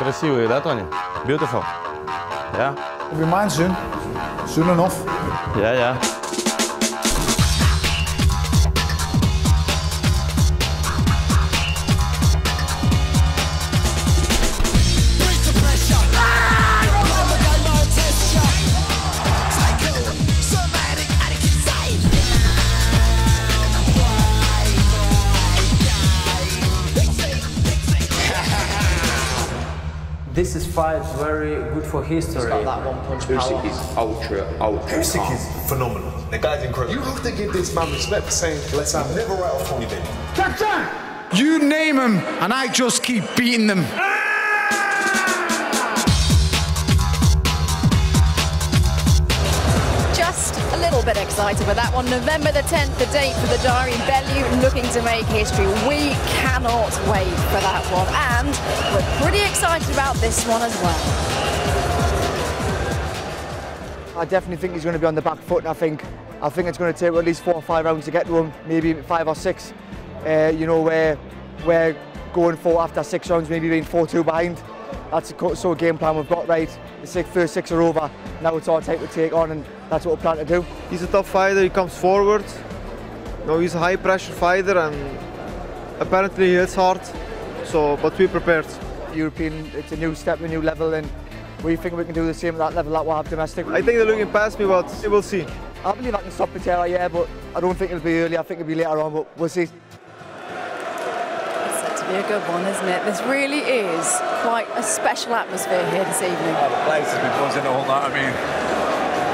Красивый, да, Tony? Beautiful. Yeah? It'll be mine soon. Soon enough. Yeah, yeah. This is fight very good for history. That one punch Usyk is ultra. Usyk is phenomenal. The guy's incredible. You have to give this man respect for saying, let's have never out of Tony Benn. You name them, and I just keep beating them. Just a little bit excited with that one. November the 10th, the date for the diary. Bellew looking to make history. We cannot wait for that one. And we're pretty excited about this one as well. I definitely think he's going to be on the back foot, and I think it's going to take at least 4 or 5 rounds to get to him, maybe 5 or 6. You know, where we're going for after 6 rounds, maybe being 4-2 behind. That's the sort of game plan we've got, right? The first 6 are over. Now it's our time to take on, and that's what we plan to do. He's a tough fighter. He comes forward. No, he's a high-pressure fighter, and apparently he hits hard. So, but we're prepared. European, it's a new step, a new level, and we think we can do the same at that level that we'll have domestic. I think they're looking past me, but we'll see. I believe I can stop Patera, yeah, but I don't think it'll be early. I think it'll be later on, but we'll see. It's set to be a good one, isn't it? This really is quite a special atmosphere here this evening. Oh, the place has been buzzing all night. I mean,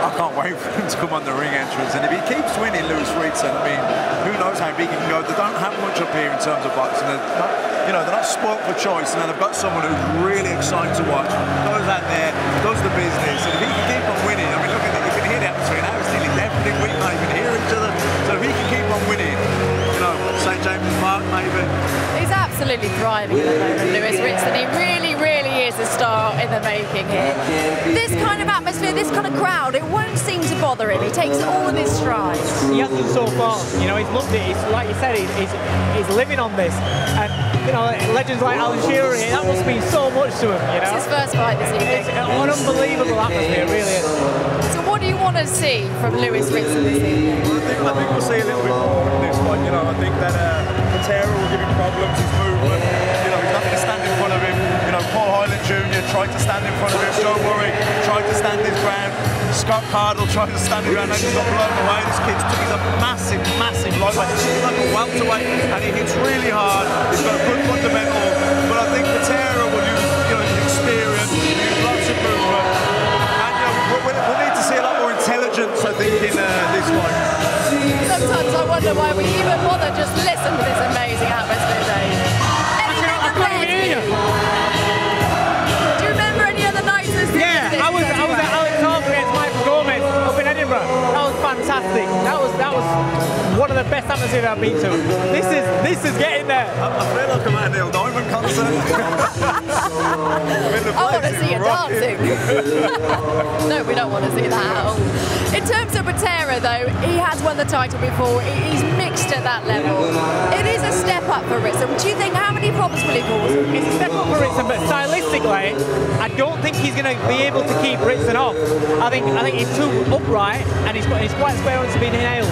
I can't wait for him to come on the ring entrance. And if he keeps winning, Lewis Ridson, I mean, who knows how big he can go. They don't have much up here in terms of boxing. They're not spoilt for choice, and then they've got someone who's really exciting to watch. Goes out there, does the business, and if he can keep on winning, I mean, look at it, you can hear the atmosphere now. It's nearly everything we can even hear each other. So if he can keep on winning, you know, St James's Park maybe. He's absolutely thriving at the moment, Lewis Ridson. He really, really is a star in the making here. This kind of atmosphere, this kind of crowd, it won't seem to bother him. He takes it all in his stride. He has done so far. You know, he's loved it. He's, like you said, he's living on this. And, you know, legends like Alan Shearer, that must mean so much to him, you know. It's his first fight this evening. It's an unbelievable atmosphere, really is. So what do you want to see from Lewis Ridson this evening? I think we'll see a little bit more in this one. You know, I think that Patera will give him problems, his movement. You know, he's not going to stand in front of him. You know, Paul Hyland Jr. tried to stand in front of him. Don't worry, tried to stand his ground. Scott Cardle tried to stand his ground and he got blown away. This kid's he's a massive, massive lightweight. He's like a welterweight and he hits really hard. He's got a good fundamental. But I think Patera will use, you know, his experience, use lots of movement. And you know, we'll need to see a lot more intelligence, I think, in this fight. Sometimes I wonder why we even bother just listen to this amazing atmosphere, Dave. I couldn't hear you. Do you remember any other nights this season? Yeah, I was at Alex Hall against Michael Gomez up in Edinburgh. That was fantastic. That was one of the best atmospheres I've been to. This is getting there. I feel like I'm at a Neil Diamond concert. I want to see you dancing. No, we don't want to see that at all. In terms of Patera, though, he has won the title before. He's mixed at that level. It is a step up for Ridson. Do you think, how many problems will he cause? It's a step up for Ridson, but stylistically, I don't think he's going to be able to keep Ridson off. I think he's too upright, and he's quite square on to be nailed.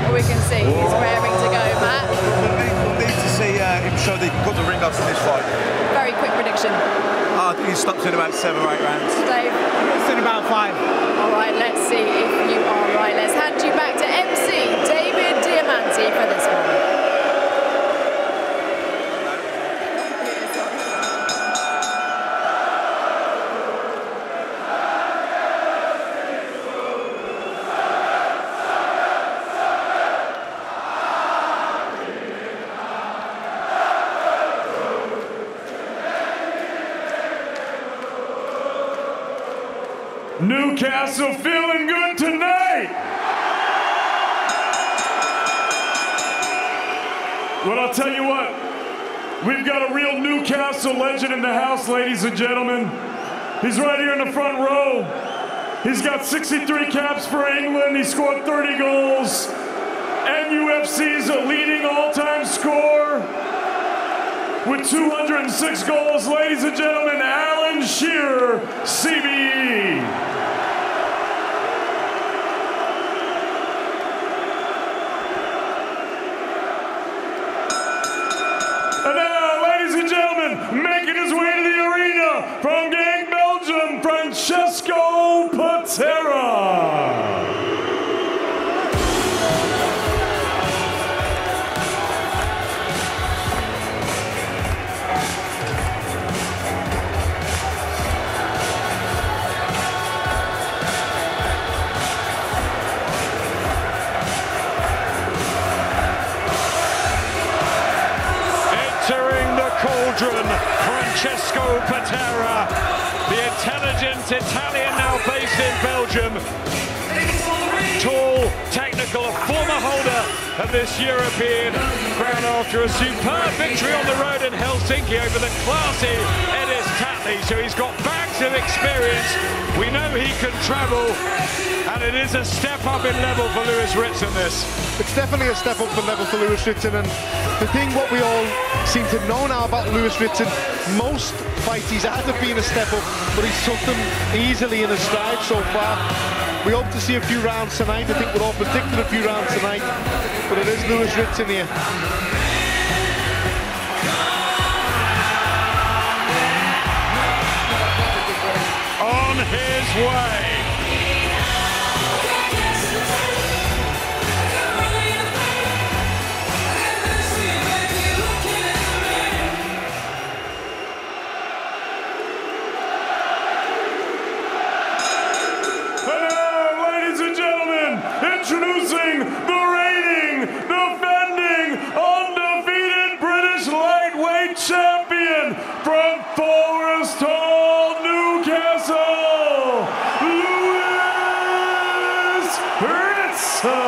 Well, we can see he's raring to go, Matt. We'll need to see him show that he can cut the ring off in this fight. Very quick prediction. I think he stops in about 7 or 8 rounds. Dave? It's in about 5. All right, let's see if you are right. Let's hand you back to MC David Diamante for this one. Newcastle feeling good tonight. Well, I'll tell you what, we've got a real Newcastle legend in the house, ladies and gentlemen. He's right here in the front row. He's got 63 caps for England. He scored 30 goals. NUFC's a leading all-time scorer. with 206 goals, ladies and gentlemen, Alan Shearer, CBE. And now, ladies and gentlemen, making his way to the arena from Genk, Belgium, Francesco Patera. Francesco Patera, the intelligent Italian now based in Belgium. Tall, technical, a former holder of this European crown after a superb victory on the road in Helsinki over the classy Edis Tatley. So he's got bags of experience. We know he can travel, and it is a step up in level for Lewis Ritson, this. It's definitely a step up in level for Lewis Ritson, and the thing what we all seem to know now about Lewis Ritson, most fights he's had to be a step up, but he's took them easily in his stride so far. We hope to see a few rounds tonight. I think we're all predicting a few rounds tonight, but it is Lewis Ritson here. On his way. Introducing the reigning, defending, undefeated British lightweight champion from Forest Hall, Newcastle, Lewis Ritson.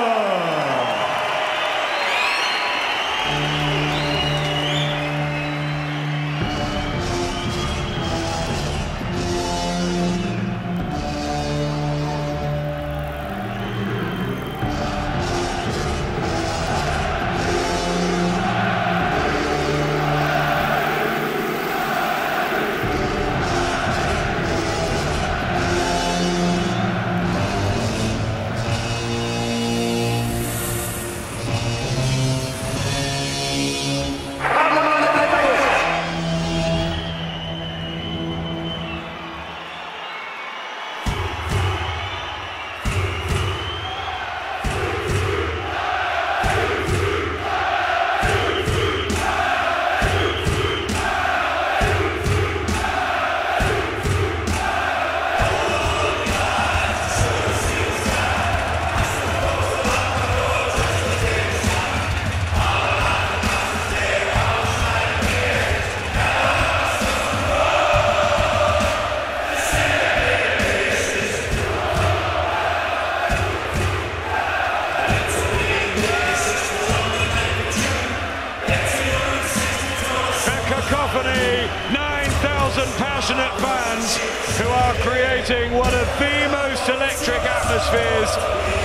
Passionate fans who are creating one of the most electric atmospheres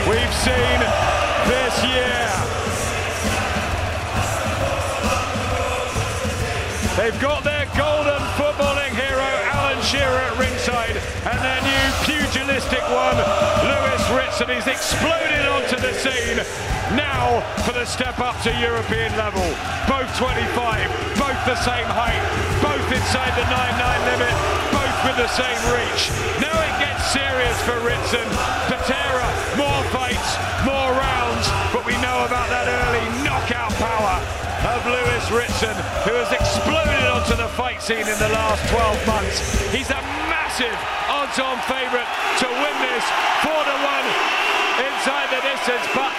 we've seen this year. They've got their golden footballing hero Alan Shearer at ringside, and their new pugilistic one, Lewis Ritson, is exploded onto the scene. Now for the step up to European level. Both 25, both the same height, both inside the 9-9 limit, both with the same reach. Now it gets serious for Ritson. Patera, more fights, more rounds, but we know about that early knockout power of Lewis Ritson, who has exploded onto the fight scene in the last 12 months. He's a massive odds-on favourite to win this 4-1 inside the distance, but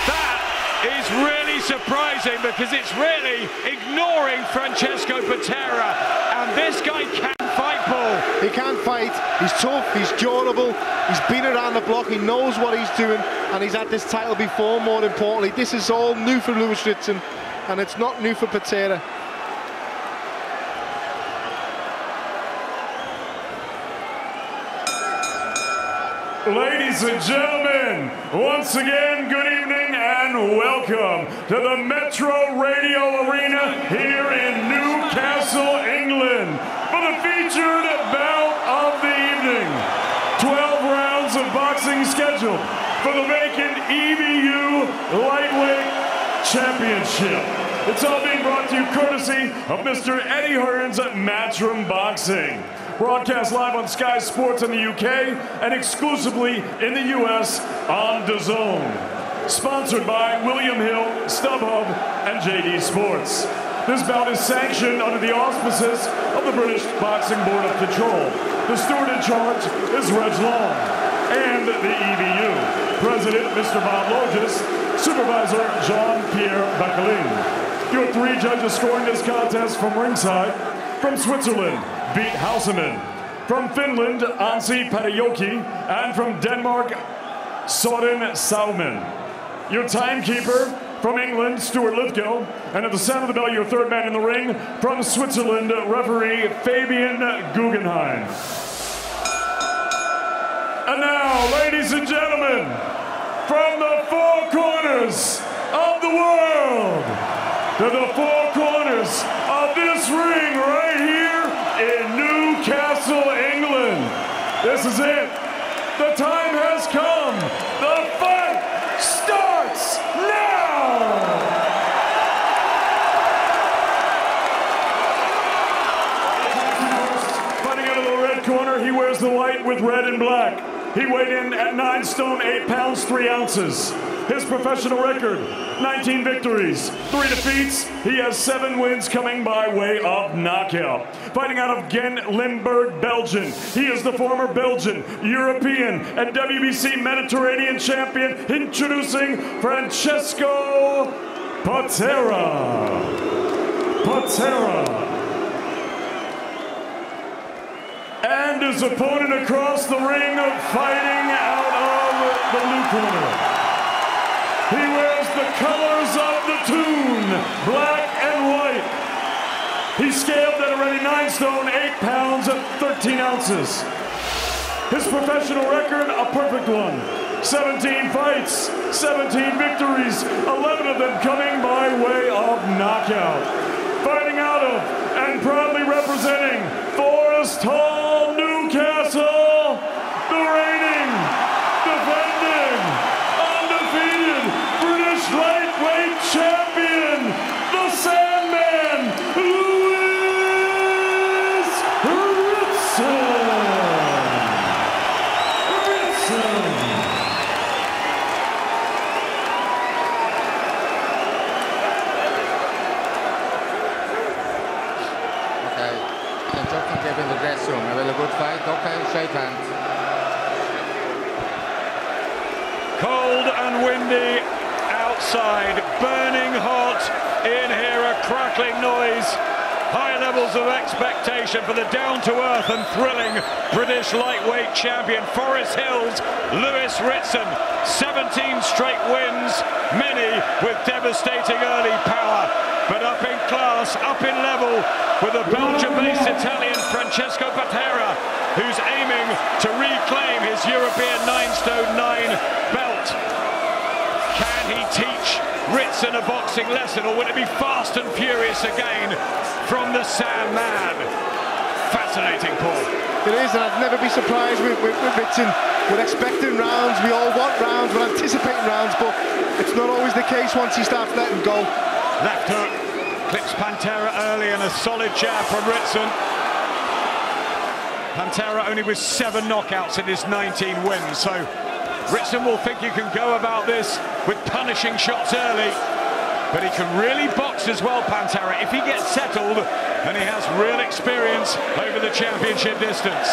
that is really surprising because it's really ignoring Francesco Patera, and this guy can fight, Paul. He can fight, he's tough, he's durable, he's been around the block, he knows what he's doing, and he's had this title before. More importantly, this is all new for Lewis Ritson, and it's not new for Patera. Ladies and gentlemen, once again, good evening and welcome to the Metro Radio Arena here in Newcastle, England, for the featured bout of the evening. 12 rounds of boxing scheduled for the vacant EBU Lightweight Championship. It's all being brought to you courtesy of Mr. Eddie Hearn's Matchroom Boxing. Broadcast live on Sky Sports in the UK and exclusively in the US on DAZN. Sponsored by William Hill, StubHub, and JD Sports. This bout is sanctioned under the auspices of the British Boxing Board of Control. The steward in charge is Reg Long. And the EBU. President, Mr. Bob Logis. Supervisor, Jean-Pierre Bacalin. Your 3 judges scoring this contest from ringside. From Switzerland, Beat Hauseman. From Finland, Anssi Patajoki. And from Denmark, Soren Salmen. Your timekeeper from England, Stuart Lithgow. And at the sound of the bell, your third man in the ring from Switzerland, referee Fabian Guggenheim. And now, ladies and gentlemen, from the 4 corners of the world to the 4 corners of this ring right here in Newcastle, England. This is it. The time has come. The fight starts now. Fighting out of the red corner, he wears the white with red and black. He weighed in at 9 stone, 8 pounds, 3 ounces. His professional record, 19 victories, 3 defeats. He has 7 wins coming by way of knockout. Fighting out of Ghent, Limburg, Belgium. He is the former Belgian, European, and WBC Mediterranean champion, introducing Francesco Patera. And his opponent across the ring, fighting out of the blue corner. He wears the colors of the tune, black and white. He's scaled at already 9 stone, 8 pounds, and 13 ounces. His professional record, a perfect one. 17 fights, 17 victories, 11 of them coming by way of knockout. Fighting out of and proudly representing Forest Hall, Newcastle, the reigning, defending, undefeated British lightweight champion, the Sandman, Lewis Ritson. In the dressing room, have a good fight. Okay, shake hands. Cold and windy outside, burning hot in here, a crackling noise. High levels of expectation for the down-to-earth and thrilling British lightweight champion, Forest Hill's Lewis Ritson. 17 straight wins, many with devastating early power, but up in class, up in level with the Belgian-based Italian Francesco Patera, who's aiming to reclaim his European 9 stone 9 belt. Can he teach Ritson a boxing lesson, or will it be fast and furious again from the Sandman? Fascinating, Paul. It is, and I'd never be surprised with Ritson. We're expecting rounds, we all want rounds, we're anticipating rounds, but it's not always the case once he starts letting go. Left hook, clips Pantera early, and a solid jab from Ritson. Pantera only with 7 knockouts in his 19 wins, so Ritson will think you can go about this with punishing shots early, but he can really box as well, Pantera, if he gets settled, and he has real experience over the championship distance.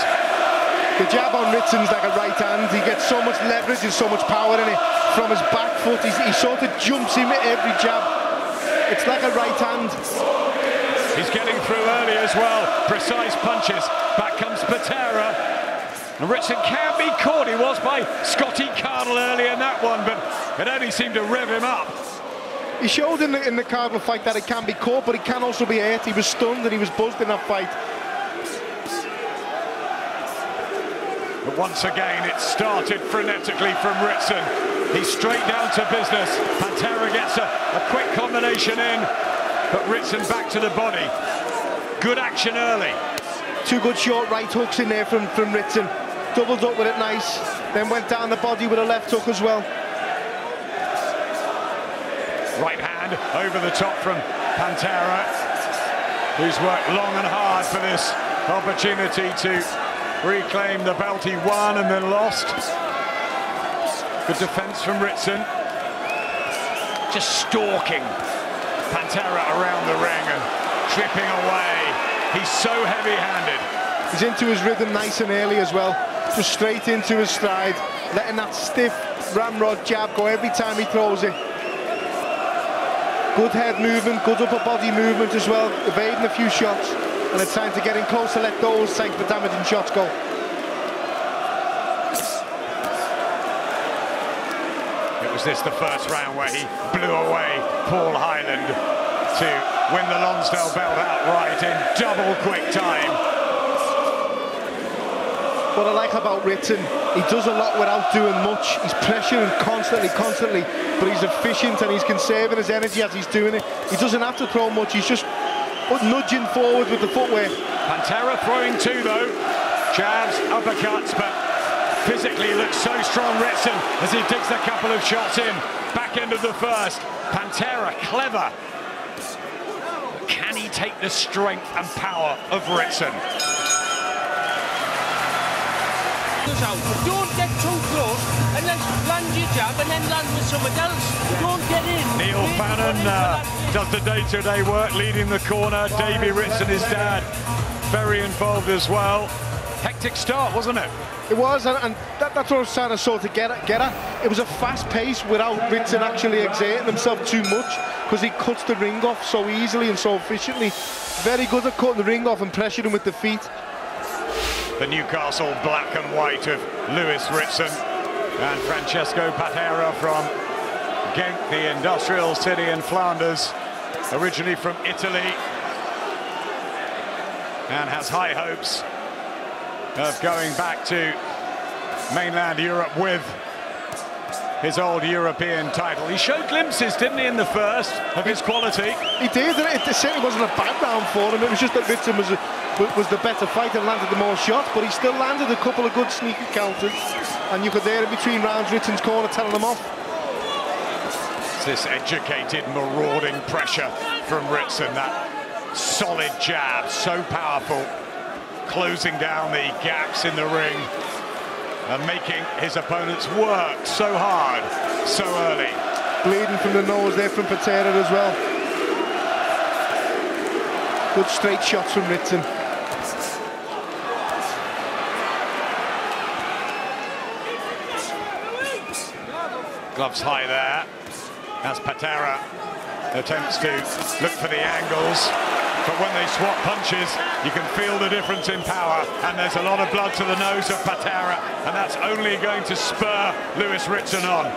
The jab on Ritson's like a right hand. He gets so much leverage and so much power in it from his back foot. He sort of jumps him at every jab. It's like a right hand. He's getting through early as well. Precise punches. Back comes Patera. And Ritson can be caught. He was by Scotty Cardle early in that one, but it only seemed to rev him up. He showed in the Cardle fight that it can be caught, but it can also be hurt. He was stunned and he was buzzed in that fight. once again, it started frenetically from Ritson. He's straight down to business. Pantera gets a quick combination in, but Ritson back to the body. Good action early. Two good short right hooks in there from Ritson. Doubled up with it nice, then went down the body with a left hook as well. Right hand over the top from Pantera, who's worked long and hard for this opportunity to reclaim the belt he won and then lost. Good defense from Ritson. Just stalking Pantera around the ring and tripping away. He's so heavy-handed. He's into his rhythm nice and early as well. Just straight into his stride, letting that stiff ramrod jab go every time he throws it. Good head movement, good upper body movement as well, evading a few shots, and it's time to get in close to let those type of damaging shots go. Was this the first round where he blew away Paul Hyland to win the Lonsdale belt outright in double quick time? What I like about Ritson, he does a lot without doing much. He's pressuring constantly, but he's efficient and he's conserving his energy as he's doing it. He doesn't have to throw much, he's just nudging forward with the footwear. Pantera throwing two though, jabs, uppercuts, but physically looks so strong, Ritson, as he digs a couple of shots in. Back end of the first. Pantera, clever. But can he take the strength and power of Ritson? Don't get too close and then land your jab and then land with someone else. Don't get in. Neil Fannon does the day-to-day work, leading the corner. Davey Ritson, his dad, very involved as well. Hectic start, wasn't it? It was, and that's what I was trying to sort of get at. It was a fast pace without Ritson actually exerting himself too much, because he cuts the ring off so easily and so efficiently. Very good at cutting the ring off and pressuring with the feet. The Newcastle black and white of Lewis Ritson and Francesco Patera from Genk, the industrial city in Flanders, originally from Italy, and has high hopes of going back to mainland Europe with his old European title. He showed glimpses, didn't he, in the first, of his quality? He did, and it certainly wasn't a bad round for him. It was just that Ritson was the better fighter and landed the more shots, but he still landed a couple of good sneaky counters, and you could hear in between rounds Ritson's corner telling him off. This educated, marauding pressure from Ritson, that solid jab, so powerful, closing down the gaps in the ring and making his opponents work so hard, so early. Bleeding from the nose there from Patera as well. Good straight shots from Ritson. Gloves high there, as Patera attempts to look for the angles. But when they swap punches, you can feel the difference in power, and there's a lot of blood to the nose of Patera, and that's only going to spur Lewis Ritson on.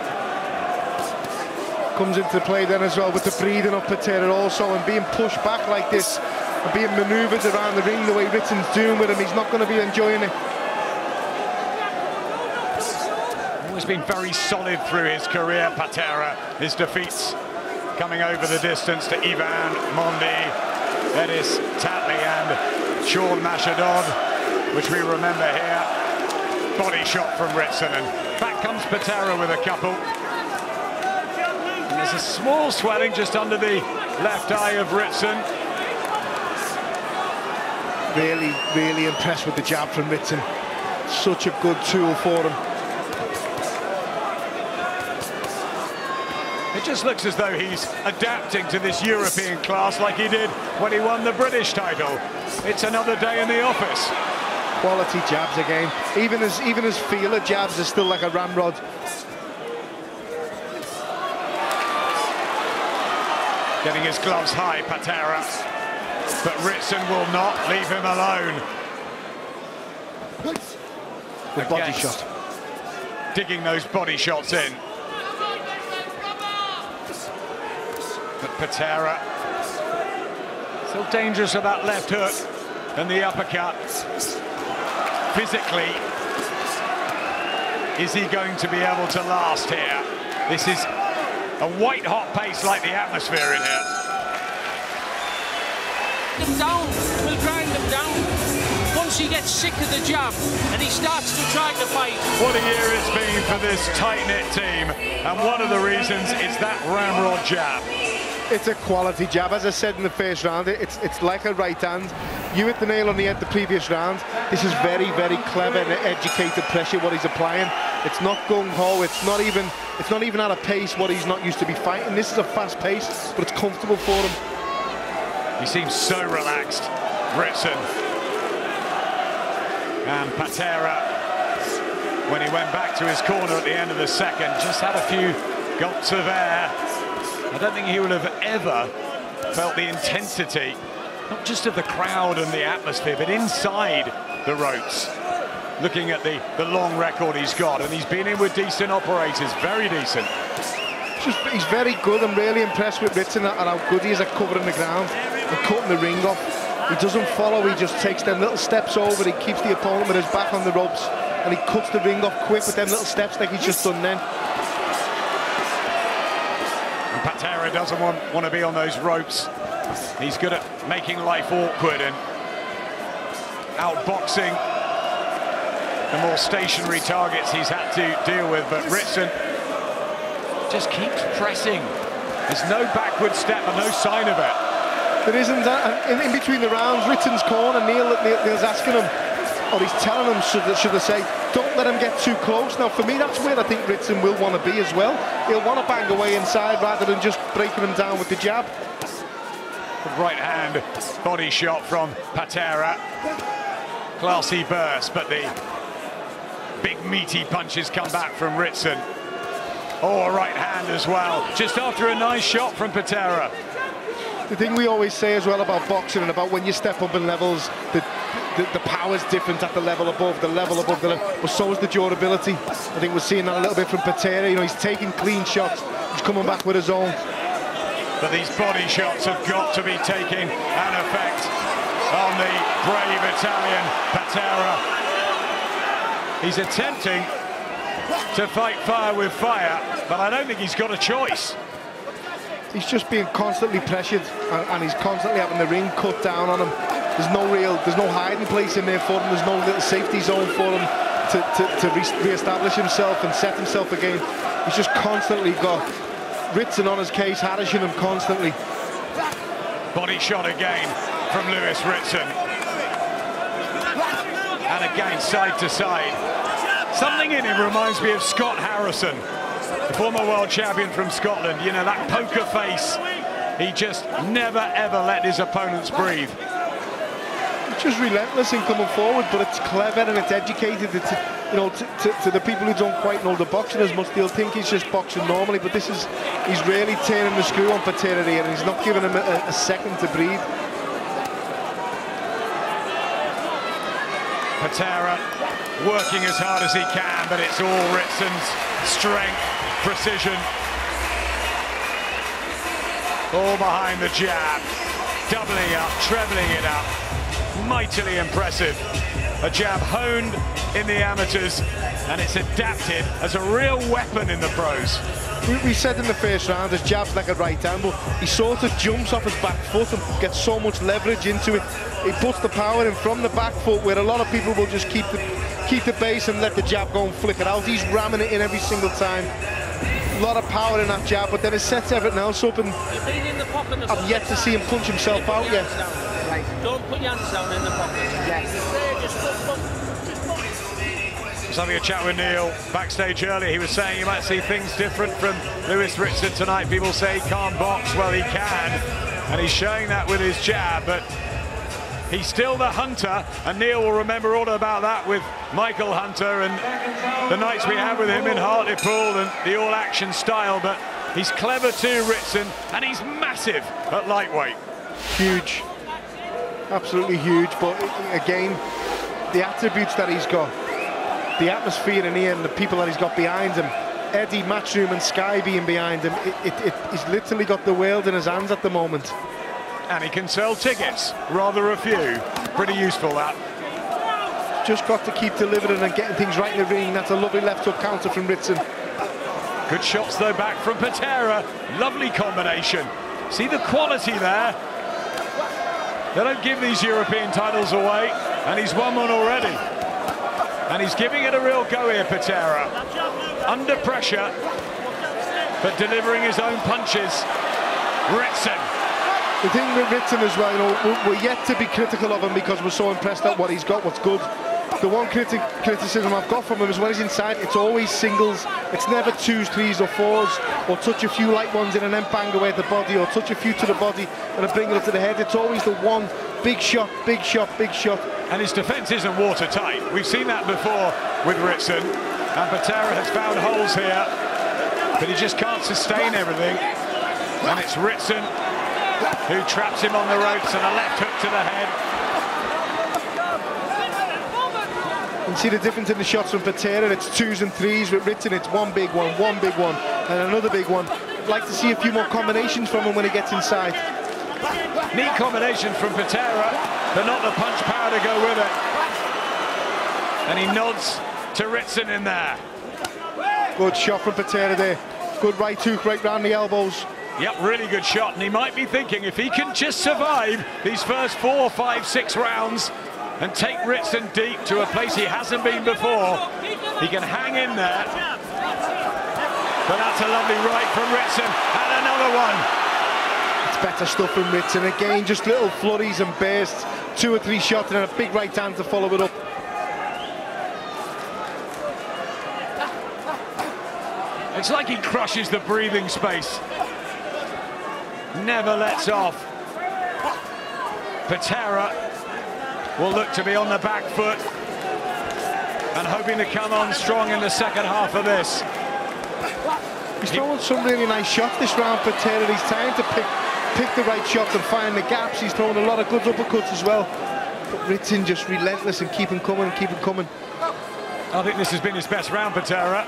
Comes into play then as well with the breathing of Patera also, and being pushed back like this, and being manoeuvred around the ring the way Ritson's doing with him, he's not going to be enjoying it. Always been very solid through his career, Patera. His defeats coming over the distance to Ivan Mondi, Edis Tatley and Sean Mashadon, which we remember here. Body shot from Ritson, and back comes Patera with a couple. And there's a small swelling just under the left eye of Ritson. Really impressed with the jab from Ritson. Such a good tool for him. It just looks as though he's adapting to this European class like he did when he won the British title. It's another day in the office. Quality jabs again. Even his feeler jabs are still like a ramrod. Getting his gloves high, Patera. But Ritson will not leave him alone. Good body shot. Digging those body shots in. But Patera still dangerous with that left hook and the uppercut. Physically is he going to be able to last here? This is a white-hot pace like the atmosphere in here. Him down, will grind him down. Once he gets sick of the jab and he starts to try to fight. What a year it's been for this tight-knit team, and one of the reasons is that ramrod jab. It's a quality jab. As I said in the first round, it's like a right hand. You hit the nail on the head the previous round. This is very, very clever and educated pressure what he's applying. It's not gung-ho. It's not even at a pace what he's not used to be fighting. This is a fast pace, but it's comfortable for him. He seems so relaxed, Ritson. And Patera, when he went back to his corner at the end of the second, just had a few gulps of air. I don't think he would have ever felt the intensity, not just of the crowd and the atmosphere, but inside the ropes. Looking at the long record he's got, and he's been in with decent operators, very decent. He's very good. I'm really impressed with Ritson and how good he is at covering the ground and cutting the ring off. He doesn't follow, he just takes them little steps over, he keeps the opponent with his back on the ropes, and he cuts the ring off quick with them little steps like he's just done then. And Patera doesn't want to be on those ropes. He's good at making life awkward and outboxing the more stationary targets he's had to deal with, but Ritson just keeps pressing. There's no backward step and no sign of it. There isn't. In between the rounds, Ritson's corner, Neil's asking him, or he's telling him, should I say, don't let him get too close. Now, for me, that's where I think Ritson will want to be as well. He'll want to bang away inside rather than just breaking him down with the jab. Right hand body shot from Patera. Classy burst, but the big meaty punches come back from Ritson. Oh, a right hand as well, just after a nice shot from Patera. The thing we always say as well about boxing and about when you step up in levels, the power's different at the level above, but so is the durability. I think we're seeing that a little bit from Patera. You know, he's taking clean shots, he's coming back with his own. But these body shots have got to be taking an effect on the brave Italian Patera. He's attempting to fight fire with fire, but I don't think he's got a choice. He's just being constantly pressured, and he's constantly having the ring cut down on him. There's no hiding place in there for him. There's no little safety zone for him to re-establish himself and set himself again. He's just constantly got Ritson on his case, harashing him constantly. Body shot again from Lewis Ritson. And again, side to side. Something in him reminds me of Scott Harrison, the former world champion from Scotland. You know, that poker face. He just never, ever let his opponents breathe. It's just relentless in coming forward, but it's clever and it's educated. It's, you know, to the people who don't quite know the boxing as much, they'll think he's just boxing normally, but this is, he's really turning the screw on Patera here, and he's not giving him a second to breathe. Patera working as hard as he can, but it's all Ritson's strength, precision. All behind the jab, doubling up, trebling it up. Mightily impressive. A jab honed in the amateurs, and it's adapted as a real weapon in the pros. We said in the first round, his jab's like a right hand, but he sort of jumps off his back foot and gets so much leverage into it. He puts the power in from the back foot, where a lot of people will just keep the base and let the jab go and flick it out. He's ramming it in every single time. A lot of power in that jab, but then it sets everything else up, and I've yet to see him punch himself out yet. Right. Don't put your hands down in the pocket. Yes. I was having a chat with Neil backstage earlier. He was saying you might see things different from Lewis Ritson tonight. People say he can't box. Well, he can, and he's showing that with his jab, but he's still the hunter, and Neil will remember all about that with Michael Hunter and the nights we had with him in Hartlepool and the all-action style. But he's clever too, Ritson, and he's massive at lightweight. Huge, absolutely huge. But again, the attributes that he's got, the atmosphere in here and the people that he's got behind him, Eddie, Matchroom and Sky being behind him, he's literally got the world in his hands at the moment. And he can sell tickets, rather a few. Pretty useful, that. just got to keep delivering and getting things right in the ring. That's a lovely left hook counter from Ritson. Good shots though back from Patera. Lovely combination. See the quality there. They don't give these European titles away, and he's won one already. And he's giving it a real go here, Patera. Under pressure, but delivering his own punches. Ritson. The thing with Ritson as well, you know, we're yet to be critical of him because we're so impressed at what he's got, what's good. The one criticism I've got from him is when he's inside, it's always singles. It's never 2s, 3s or 4s, or touch a few light ones in and then bang away at the body, or touch a few to the body and then bring it up to the head. It's always the one big shot, big shot, big shot. And his defence isn't watertight. We've seen that before with Ritson. And Patera has found holes here, but he just can't sustain everything. And it's Ritson who traps him on the ropes, and a left hook to the head. You can see the difference in the shots from Patera. It's 2s and 3s. With Ritson, it's one big one, and another big one. I'd like to see a few more combinations from him when he gets inside. Neat combination from Patera, but not the punch power to go with it. And he nods to Ritson in there. Good shot from Patera there. Good right hook right round the elbows. Yep, really good shot. And he might be thinking if he can just survive these first 4, 5, 6 rounds and take Ritson deep to a place he hasn't been before, he can hang in there. But that's a lovely right from Ritson, and another one. It's better stuff from Ritson. Again, just little flurries and bursts. 2 or 3 shots and then a big right hand to follow it up. It's like he crushes the breathing space. Never lets off. Patera will look to be on the back foot and hoping to come on strong in the second half of this. He's throwing some really nice shots this round, Patera. He's trying to pick the right shots and find the gaps. He's throwing a lot of good uppercuts as well. But Ritson just relentless and keep him coming, keep him coming. I think this has been his best round, Patera.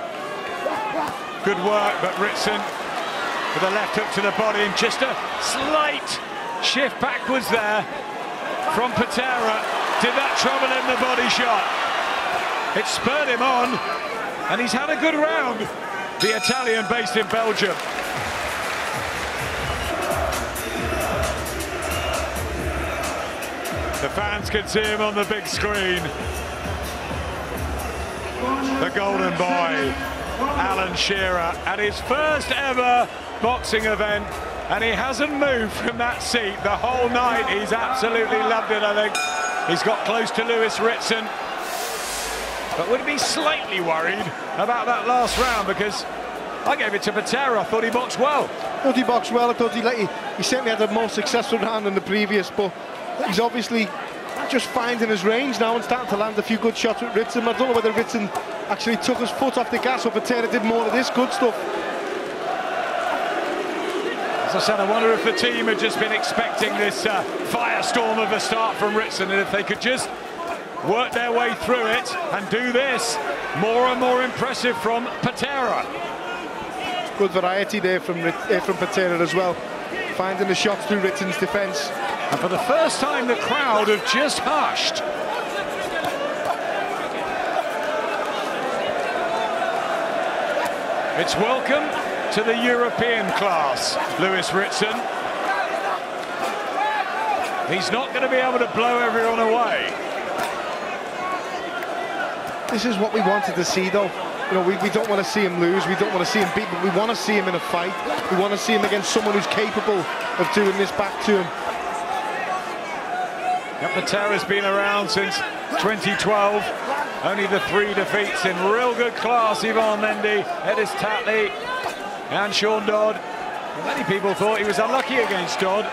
Good work, but Ritson with a left hook to the body, and just a slight shift backwards there from Patera. Did that trouble him, the body shot? It spurred him on, and he's had a good round, the Italian based in Belgium. The fans can see him on the big screen. The golden boy, Alan Shearer, at his first ever boxing event, and he hasn't moved from that seat the whole night. He's absolutely loved it, I think. He's got close to Lewis Ritson, but would be slightly worried about that last round, because I gave it to Patera. I thought he boxed well. I thought he boxed well. I thought he certainly had the most successful round than the previous, but he's obviously just finding his range now and starting to land a few good shots with Ritson. I don't know whether Ritson actually took his foot off the gas or Patera did more of this good stuff. As I said, I wonder if the team had just been expecting this firestorm of a start from Ritson, and if they could just work their way through it and do this. More and more impressive from Patera. Good variety there from Patera as well, finding the shots through Ritson's defence. And for the first time, the crowd have just hushed. It's welcome to the European class, Lewis Ritson. He's not going to be able to blow everyone away. This is what we wanted to see, though. You know, we don't want to see him lose, we don't want to see him beat, but we want to see him in a fight. We want to see him against someone who's capable of doing this back to him. Patera's been around since 2012. Only the 3 defeats in real good class. Ivan Mendy, Edis Tatley and Sean Dodd. And many people thought he was unlucky against Dodd.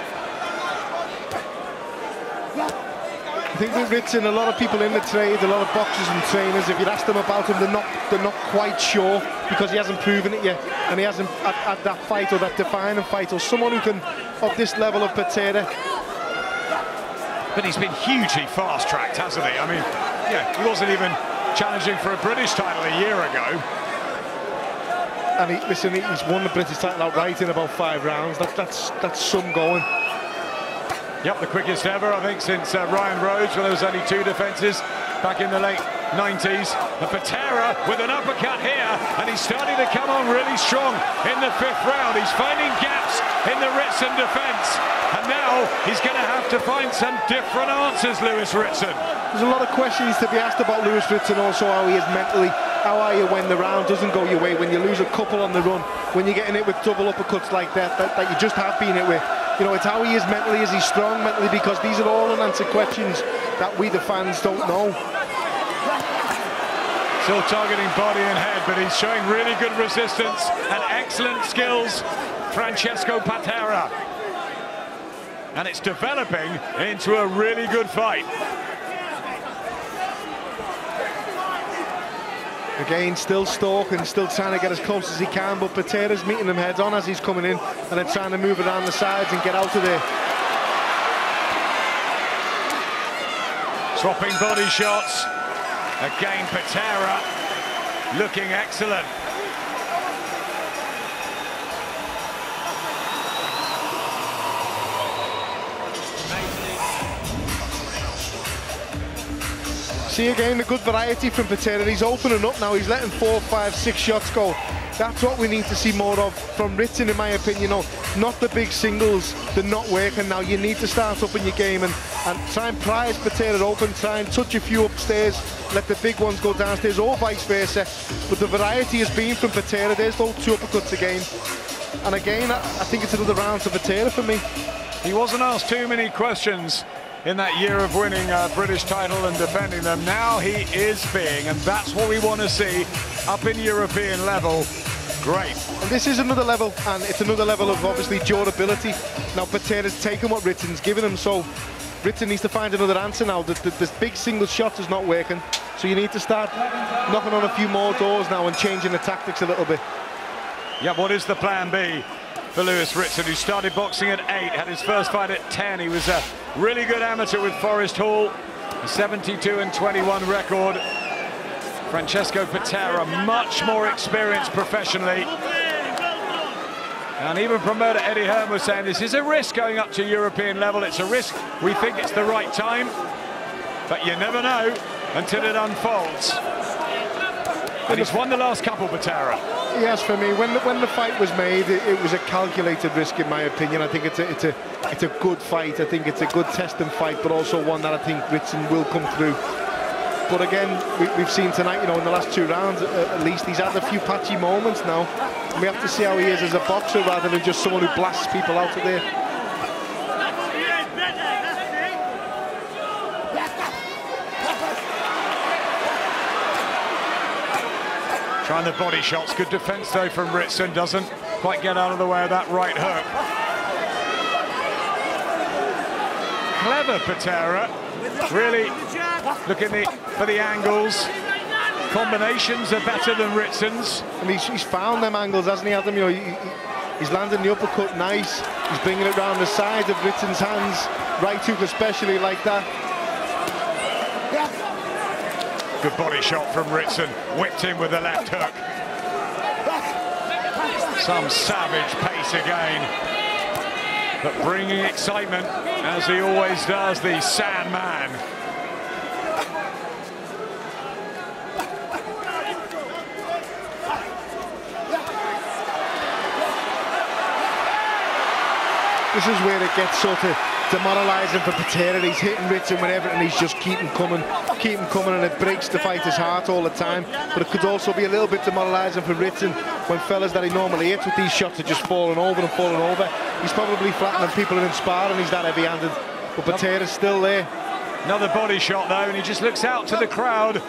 I think with Ritson, a lot of people in the trade, a lot of boxers and trainers, if you'd ask them about him, they're not quite sure, because he hasn't proven it yet, and he hasn't had that fight or that defining fight, or someone who can, of this level of Patera. But he's been hugely fast-tracked, hasn't he? I mean, yeah, he wasn't even challenging for a British title a year ago. And he's won the British title outright in about 5 rounds. That's some going. Yep, the quickest ever, I think, since Ryan Rhodes, when there was only 2 defences. back in the late 90s. And Patera with an uppercut here, and he's starting to come on really strong in the 5th round. He's finding gaps in the Ritson defence, and now he's going to have to find some different answers, Lewis Ritson. There's a lot of questions to be asked about Lewis Ritson, also how he is mentally. How are you when the round doesn't go your way, when you lose a couple on the run, when you're getting it with double uppercuts like that you just have been it with. You know, it's how he is mentally. Is he strong mentally? Because these are all unanswered questions that we, the fans, don't know. Still targeting body and head, but he's showing really good resistance and excellent skills, Francesco Patera. And it's developing into a really good fight. Again, still stalking, still trying to get as close as he can, but Patera's meeting him heads on as he's coming in, and then trying to move around the sides and get out of there. Swapping body shots. Again, Patera looking excellent. See again, a good variety from Patera. He's opening up now. He's letting 4, 5, 6 shots go. That's what we need to see more of from Ritson, in my opinion. You know, not the big singles. They're not working now. You need to start up in your game and try and prize Patera open. Try and touch a few upstairs. Let the big ones go downstairs, or vice versa. But the variety has been from Patera. There's those 2 uppercuts again. And again, I think it's another round to Patera for me. He wasn't asked too many questions in that year of winning a British title and defending them. Now he is being, and that's what we want to see up in European level. Great. And this is another level, and it's another level of obviously durability. Now Patera's taken what Ritson's given him, so Ritson needs to find another answer now. The big single shot is not working, so you need to start knocking on a few more doors now and changing the tactics a little bit. Yeah, what is the plan B for Lewis Ritson, who started boxing at 8, had his first fight at 10. He was a really good amateur with Forest Hall, a 72-21 record. Francesco Patera, much more experienced professionally. And even promoter Eddie Hearn was saying this is a risk going up to European level. It's a risk. We think it's the right time, but you never know until it unfolds. And he's won the last couple, Patera. Yes, for me, when the fight was made, it was a calculated risk, in my opinion. I think it's a good fight. I think it's a good testing fight, but also one that I think Ritson will come through. But again, we've seen tonight, you know, in the last 2 rounds, at least he's had a few patchy moments now. And we have to see how he is as a boxer rather than just someone who blasts people out of there. Trying the body shots. Good defense though from Ritson. Doesn't quite get out of the way of that right hook. Clever Patera. Really looking for the angles. Combinations are better than Ritson's. And he's found them angles, hasn't he, Adam? You know, he's landing the uppercut nice. He's bringing it round the side of Ritson's hands. Right hook especially like that. Good body shot from Ritson, whipped in with the left hook. Some savage pace again, but bringing excitement, as he always does, the Sandman. This is where it gets sort of demoralising for Patera. He's hitting Ritson with everything, he's just keep him coming, and it breaks the fighter's heart all the time. But it could also be a little bit demoralising for Ritson when fellas that he normally hits with these shots are just falling over and falling over. He's probably flattening people in sparring, he's that heavy-handed, but Patera's still there. Another body shot though, and he just looks out to the crowd,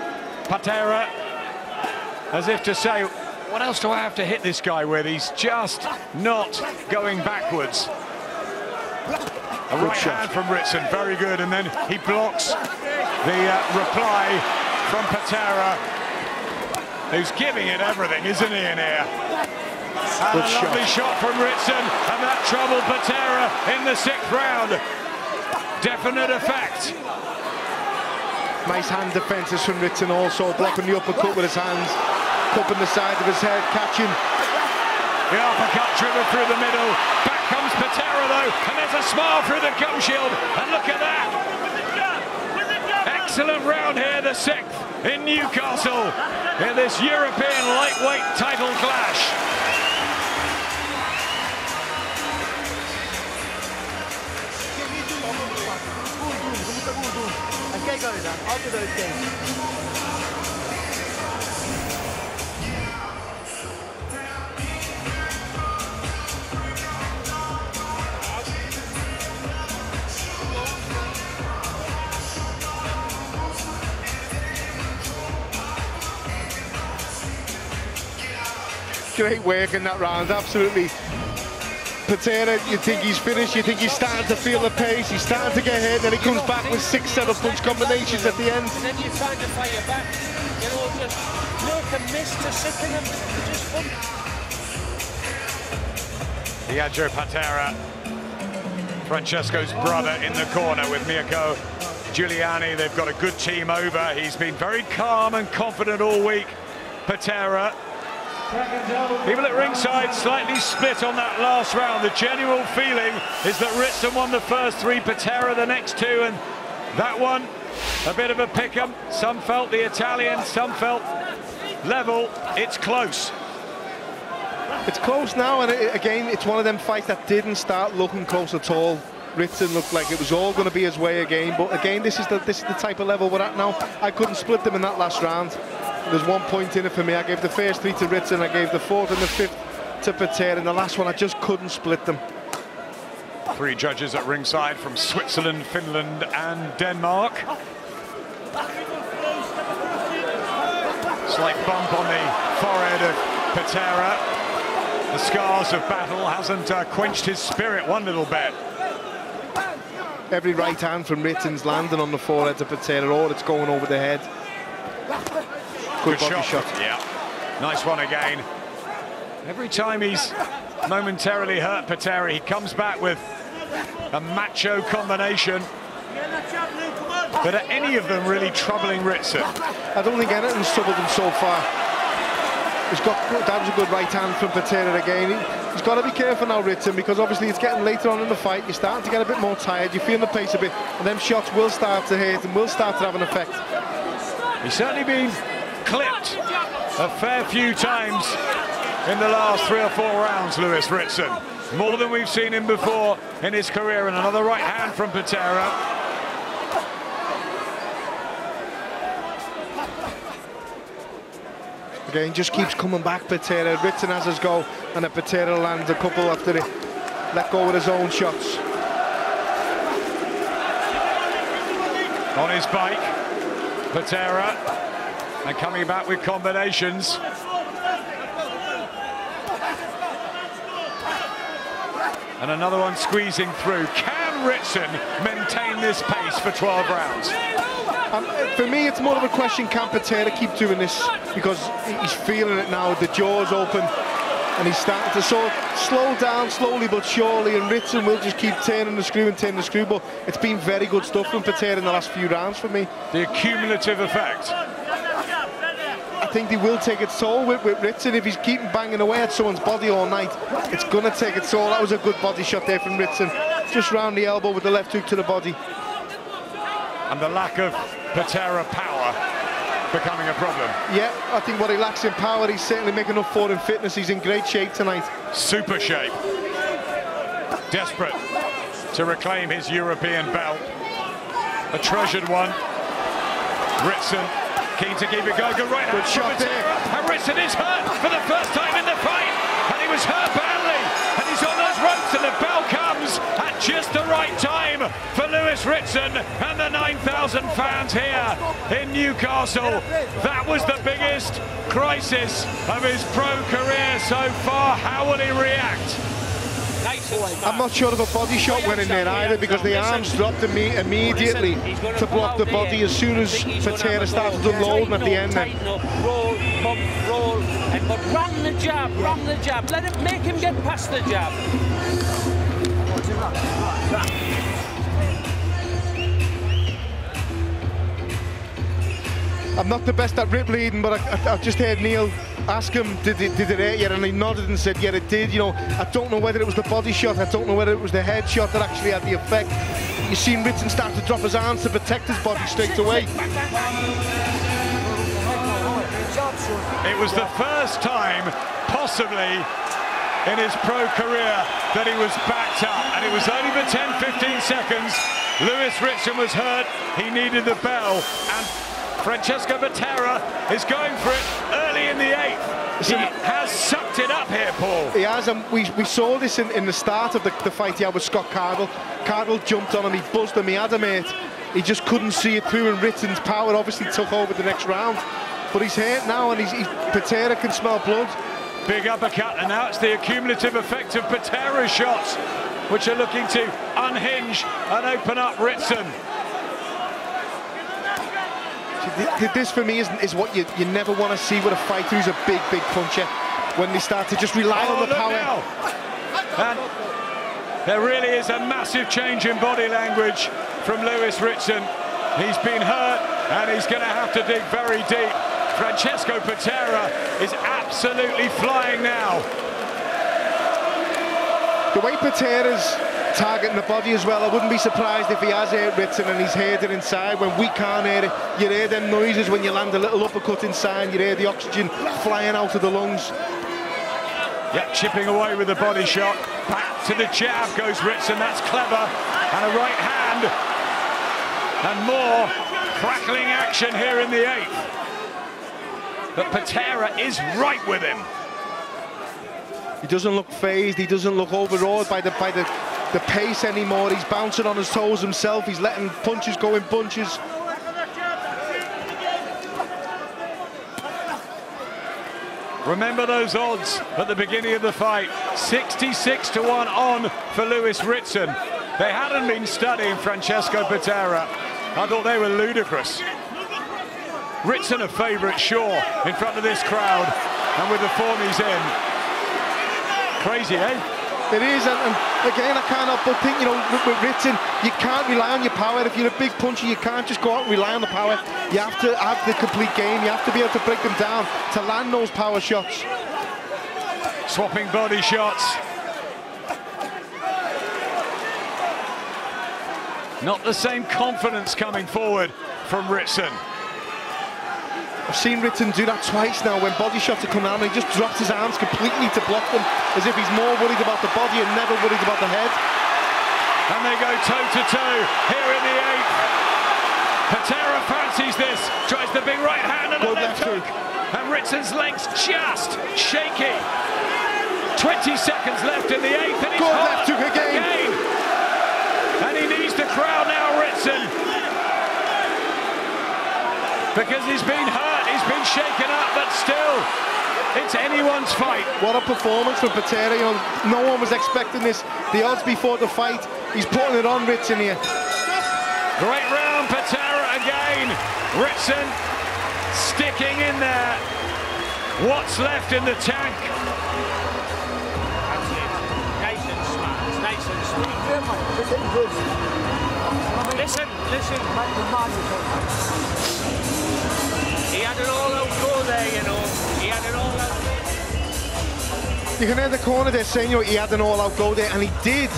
Patera, as if to say, what else do I have to hit this guy with? He's just not going backwards. A right hand from Ritson, very good, and then he blocks the reply from Patera, who's giving it everything, isn't he, in here? And a lovely shot from Ritson, and that troubled Patera in the 6th round. Definite effect. Nice hand defences from Ritson also, blocking the uppercut with his hands, cupping the side of his head, catching. The uppercut driven through the middle. Back comes Patera though, and there's a smile through the gum shield, and look at that. excellent round here, the 6th in Newcastle, in this European lightweight title clash. Great work in that round, absolutely. Patera, you think he's finished, you think he's starting to feel the pace, he's starting to get hit, and he comes back with 6 setup punch combinations at the end. And then you're trying to fire back, you know, just make a miss to sicken him, just fun. Biagio Patera, Francesco's brother, in the corner with Mirko Giuliani. They've got a good team over. He's been very calm and confident all week, Patera. People at ringside slightly split on that last round. The general feeling is that Ritson won the first 3, Patera the next 2, and that one a bit of a pick-em. Some felt the Italian, some felt level. It's close. It's close now, and again, it's one of them fights that didn't start looking close at all. Ritson looked like it was all going to be his way again, but again, this is the type of level we're at now. I couldn't split them in that last round. There's 1 point in it for me. I gave the first 3 to Ritson, I gave the 4th and the 5th to Patera, and the last one I just couldn't split them. 3 judges at ringside from Switzerland, Finland and Denmark. Slight bump on the forehead of Patera. The scars of battle hasn't quenched his spirit one little bit. Every right hand from Ritson's landing on the forehead to Patera, or it's going over the head. Good body shot. Yeah, nice one again. Every time he's momentarily hurt Patera, he comes back with a macho combination. But are any of them really troubling Ritson? I don't think anything's troubled him so far. That was a good right hand from Patera again. He's got to be careful now, Ritson, because obviously it's getting later on in the fight. You're starting to get a bit more tired. You're feeling the pace a bit, and them shots will start to hit and will start to have an effect. He's certainly been clipped a fair few times in the last 3 or 4 rounds, Lewis Ritson. More than we've seen him before in his career, and another right hand from Patera. Again, just keeps coming back, Patera. Ritson has his go, and then Patera lands a couple after it. Let go with his own shots. On his bike, Patera, and coming back with combinations. And another one squeezing through. Can Ritson maintain this pace for 12 rounds? For me, it's more of a question, can Patera keep doing this? Because he's feeling it now, the jaw's open, and he's starting to sort of slow down slowly but surely, and Ritson will just keep turning the screw and turning the screw, but it's been very good stuff from Patera in the last few rounds for me. The cumulative effect. I think he will take its toll with Ritson. If he's keeping banging away at someone's body all night, it's going to take its toll. That was a good body shot there from Ritson. Just round the elbow with the left hook to the body. And the lack of Patera power becoming a problem. Yeah, I think what he lacks in power, he's certainly making up for in fitness. He's in great shape tonight. Super shape. Desperate to reclaim his European belt. A treasured one. Ritson keen to keep it going. Good right hand. Good shot there. And Ritson is hurt for the first time in the fight. And he was hurt badly. And he's on those ropes, and the bell comes at just the right time for Lewis Ritson and the 9,000 fans here in Newcastle. That was the biggest crisis of his pro career so far. How will he react? I'm not sure if a body shot went in there either, because the arms dropped immediately to block the body as soon as Patera started unloading at the end. Roll, bump, roll, but run the jab, Let it make him get past the jab. I'm not the best at rip leading, but I just heard Neil ask him, did it hurt yet? And he nodded and said, yeah, it did. You know, I don't know whether it was the body shot, I don't know whether it was the head shot that actually had the effect. you've seen Ritson start to drop his arms to protect his body straight away. It was the first time, possibly, in his pro career that he was backed up, and it was only for 10-15 seconds. Lewis Ritson was hurt, he needed the bell, and Francesco Butera is going for it early in the 8th. He has sucked it up here, Paul. He has, and we saw this in the start of the fight he had with Scott Cardle. Cardle jumped on him, he buzzed him, he had him hit. He just couldn't see it through, and Ritson's power obviously took over the next round. But he's hurt now, and Butera can smell blood. Big uppercut, and now it's the accumulative effect of Butera's shots, which are looking to unhinge and open up Ritson. This for me is what you never want to see with a fighter who's a big puncher, when they start to just rely on the power. Now. And there really is a massive change in body language from Lewis Ritson. He's been hurt and he's going to have to dig very deep. Francesco Butera is absolutely flying now. The way Butera's targeting the body as well, I wouldn't be surprised if he has hurt Ritson and he's heard it inside. When we can't hear it, you hear them noises when you land a little uppercut inside, you hear the oxygen flying out of the lungs. Yep, chipping away with the body shot. Back to the jab goes Ritson, that's clever. And a right hand. And more crackling action here in the 8th. But Butera is right with him. He doesn't look phased, he doesn't look overawed by the pace anymore. He's bouncing on his toes himself, he's letting punches go in bunches. Remember those odds at the beginning of the fight. 66-1 on for Lewis Ritson. They hadn't been studying Francesco Butera. I thought they were ludicrous. Ritson a favourite, sure, in front of this crowd, and with the form he's in. Crazy, eh? It is, and again, I can't help but think, you know, with Ritson, you can't rely on your power. If you're a big puncher, you can't just go out and rely on the power. You have to have the complete game. You have to be able to break them down to land those power shots. Swapping body shots. Not the same confidence coming forward from Ritson. I've seen Ritson do that twice now when body shots are coming out and he just drops his arms completely to block them, as if he's more worried about the body and never worried about the head. And they go toe-to-toe here in the 8th. Butera fancies this, tries the big right hand and a left hook. And Ritson's legs just shaky. 20 seconds left in the 8th and he's hurt left hook again. And he needs the crowd now, Ritson. Because he's been hurt, he's been shaken up, but still, it's anyone's fight. What a performance from Butera, you know, no one was expecting this. The odds before the fight, he's putting it on Ritson here. Great round, Butera again. Ritson sticking in there. What's left in the tank? That's it. Nice and smart, nice and sweet. Listen. He had an all-out go there, you know. He had an all-out. You can hear the corner there saying, you know, he had an all-out go there, and he did.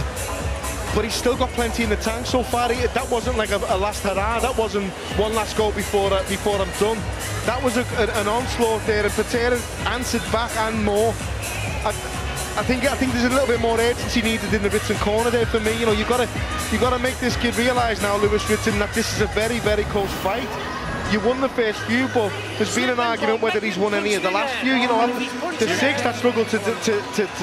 But he's still got plenty in the tank so far. That wasn't like a last hurrah. That wasn't one last go before I'm done. That was an onslaught there, and Butera answered back and more. I think there's a little bit more urgency needed in the Ritson corner there for me. You know, you got to make this kid realise now, Lewis Ritson, that this is a very, very close fight. You won the first few, but there's been an argument whether he's won any of the last few. You know, the 6th, I struggled to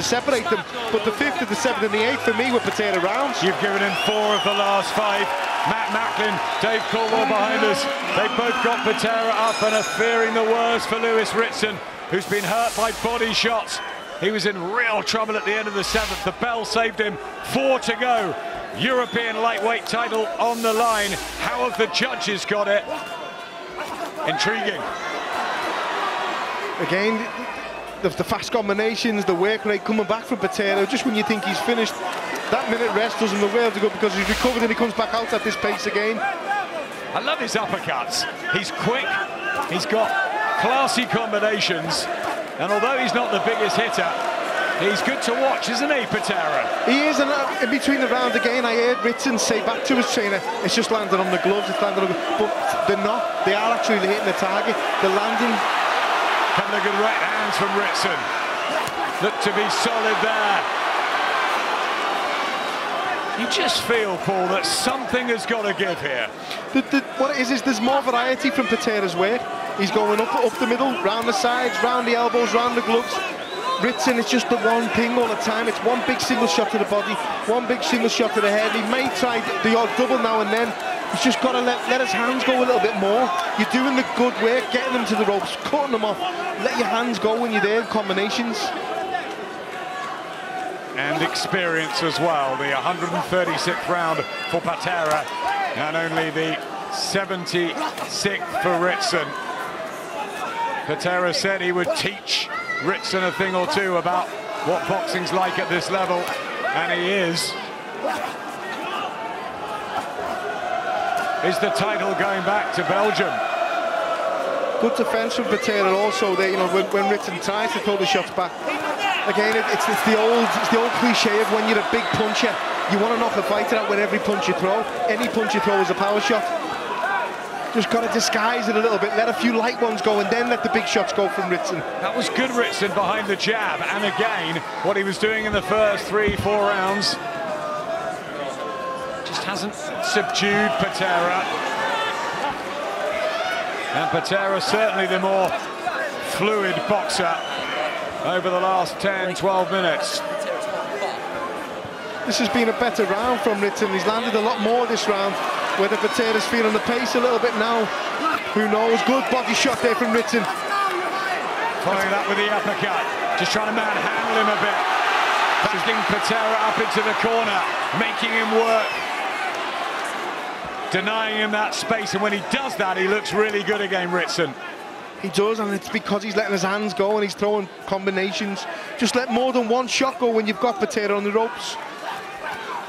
separate them, but the 5th, the 7th, and the 8th for me were Butera rounds. You've given him 4 of the last 5. Matt Macklin, Dave Caldwell behind us. They both got Butera up and are fearing the worst for Lewis Ritson, who's been hurt by body shots. He was in real trouble at the end of the 7th. The bell saved him. 4 to go. European lightweight title on the line. How have the judges got it? Intriguing. Again, the fast combinations, the work rate coming back from Butera. Just when you think he's finished, that minute rest does him the world to go, because he's recovered and he comes back out at this pace again. I love his uppercuts. He's quick. He's got classy combinations. And although he's not the biggest hitter, He's good to watch, isn't he, Patera? He is, and in between the round again, I heard Ritson say back to his trainer, it's just landed on the gloves, it's landed on the gloves. But they're not. They are actually hitting the target. They're landing. Couple of good right hands from Ritson. Look to be solid there. You just feel, Paul, that something has got to give here. What it is there's more variety from Patera's work. He's going up the middle, round the sides, round the elbows, round the gloves. Ritson, it's just the one thing all the time. It's one big single shot to the body, one big single shot to the head. He may try the odd double now and then. He's just got to let his hands go a little bit more. You're doing the good work, getting them to the ropes, cutting them off. Let your hands go when you're there in combinations. And experience as well. The 136th round for Patera and only the 76th for Ritson. Patera said he would teach Ritson a thing or two about what boxing's like at this level, and he is. Is the title going back to Belgium? Good defence from Patera also. There, you know, when Ritson tries to throw the shots back. Again, it's the old cliche of when you're a big puncher, you want to knock a fighter out with every punch you throw. Any punch you throw is a power shot. Just got to disguise it a little bit, let a few light ones go, and then let the big shots go from Ritson. That was good, Ritson, behind the jab, and again, what he was doing in the first 3-4 rounds just hasn't subdued Patera. And Patera certainly the more fluid boxer over the last 10-12 minutes. This has been a better round from Ritson. He's landed a lot more this round. Whether Patera's feeling the pace a little bit now, who knows? Good body shot there from Ritson. Following that with the uppercut, just trying to manhandle him a bit. Backing Patera up into the corner, making him work. Denying him that space, and when he does that, he looks really good again, Ritson. He does, and it's because he's letting his hands go and he's throwing combinations. Just let more than one shot go when you've got Patera on the ropes.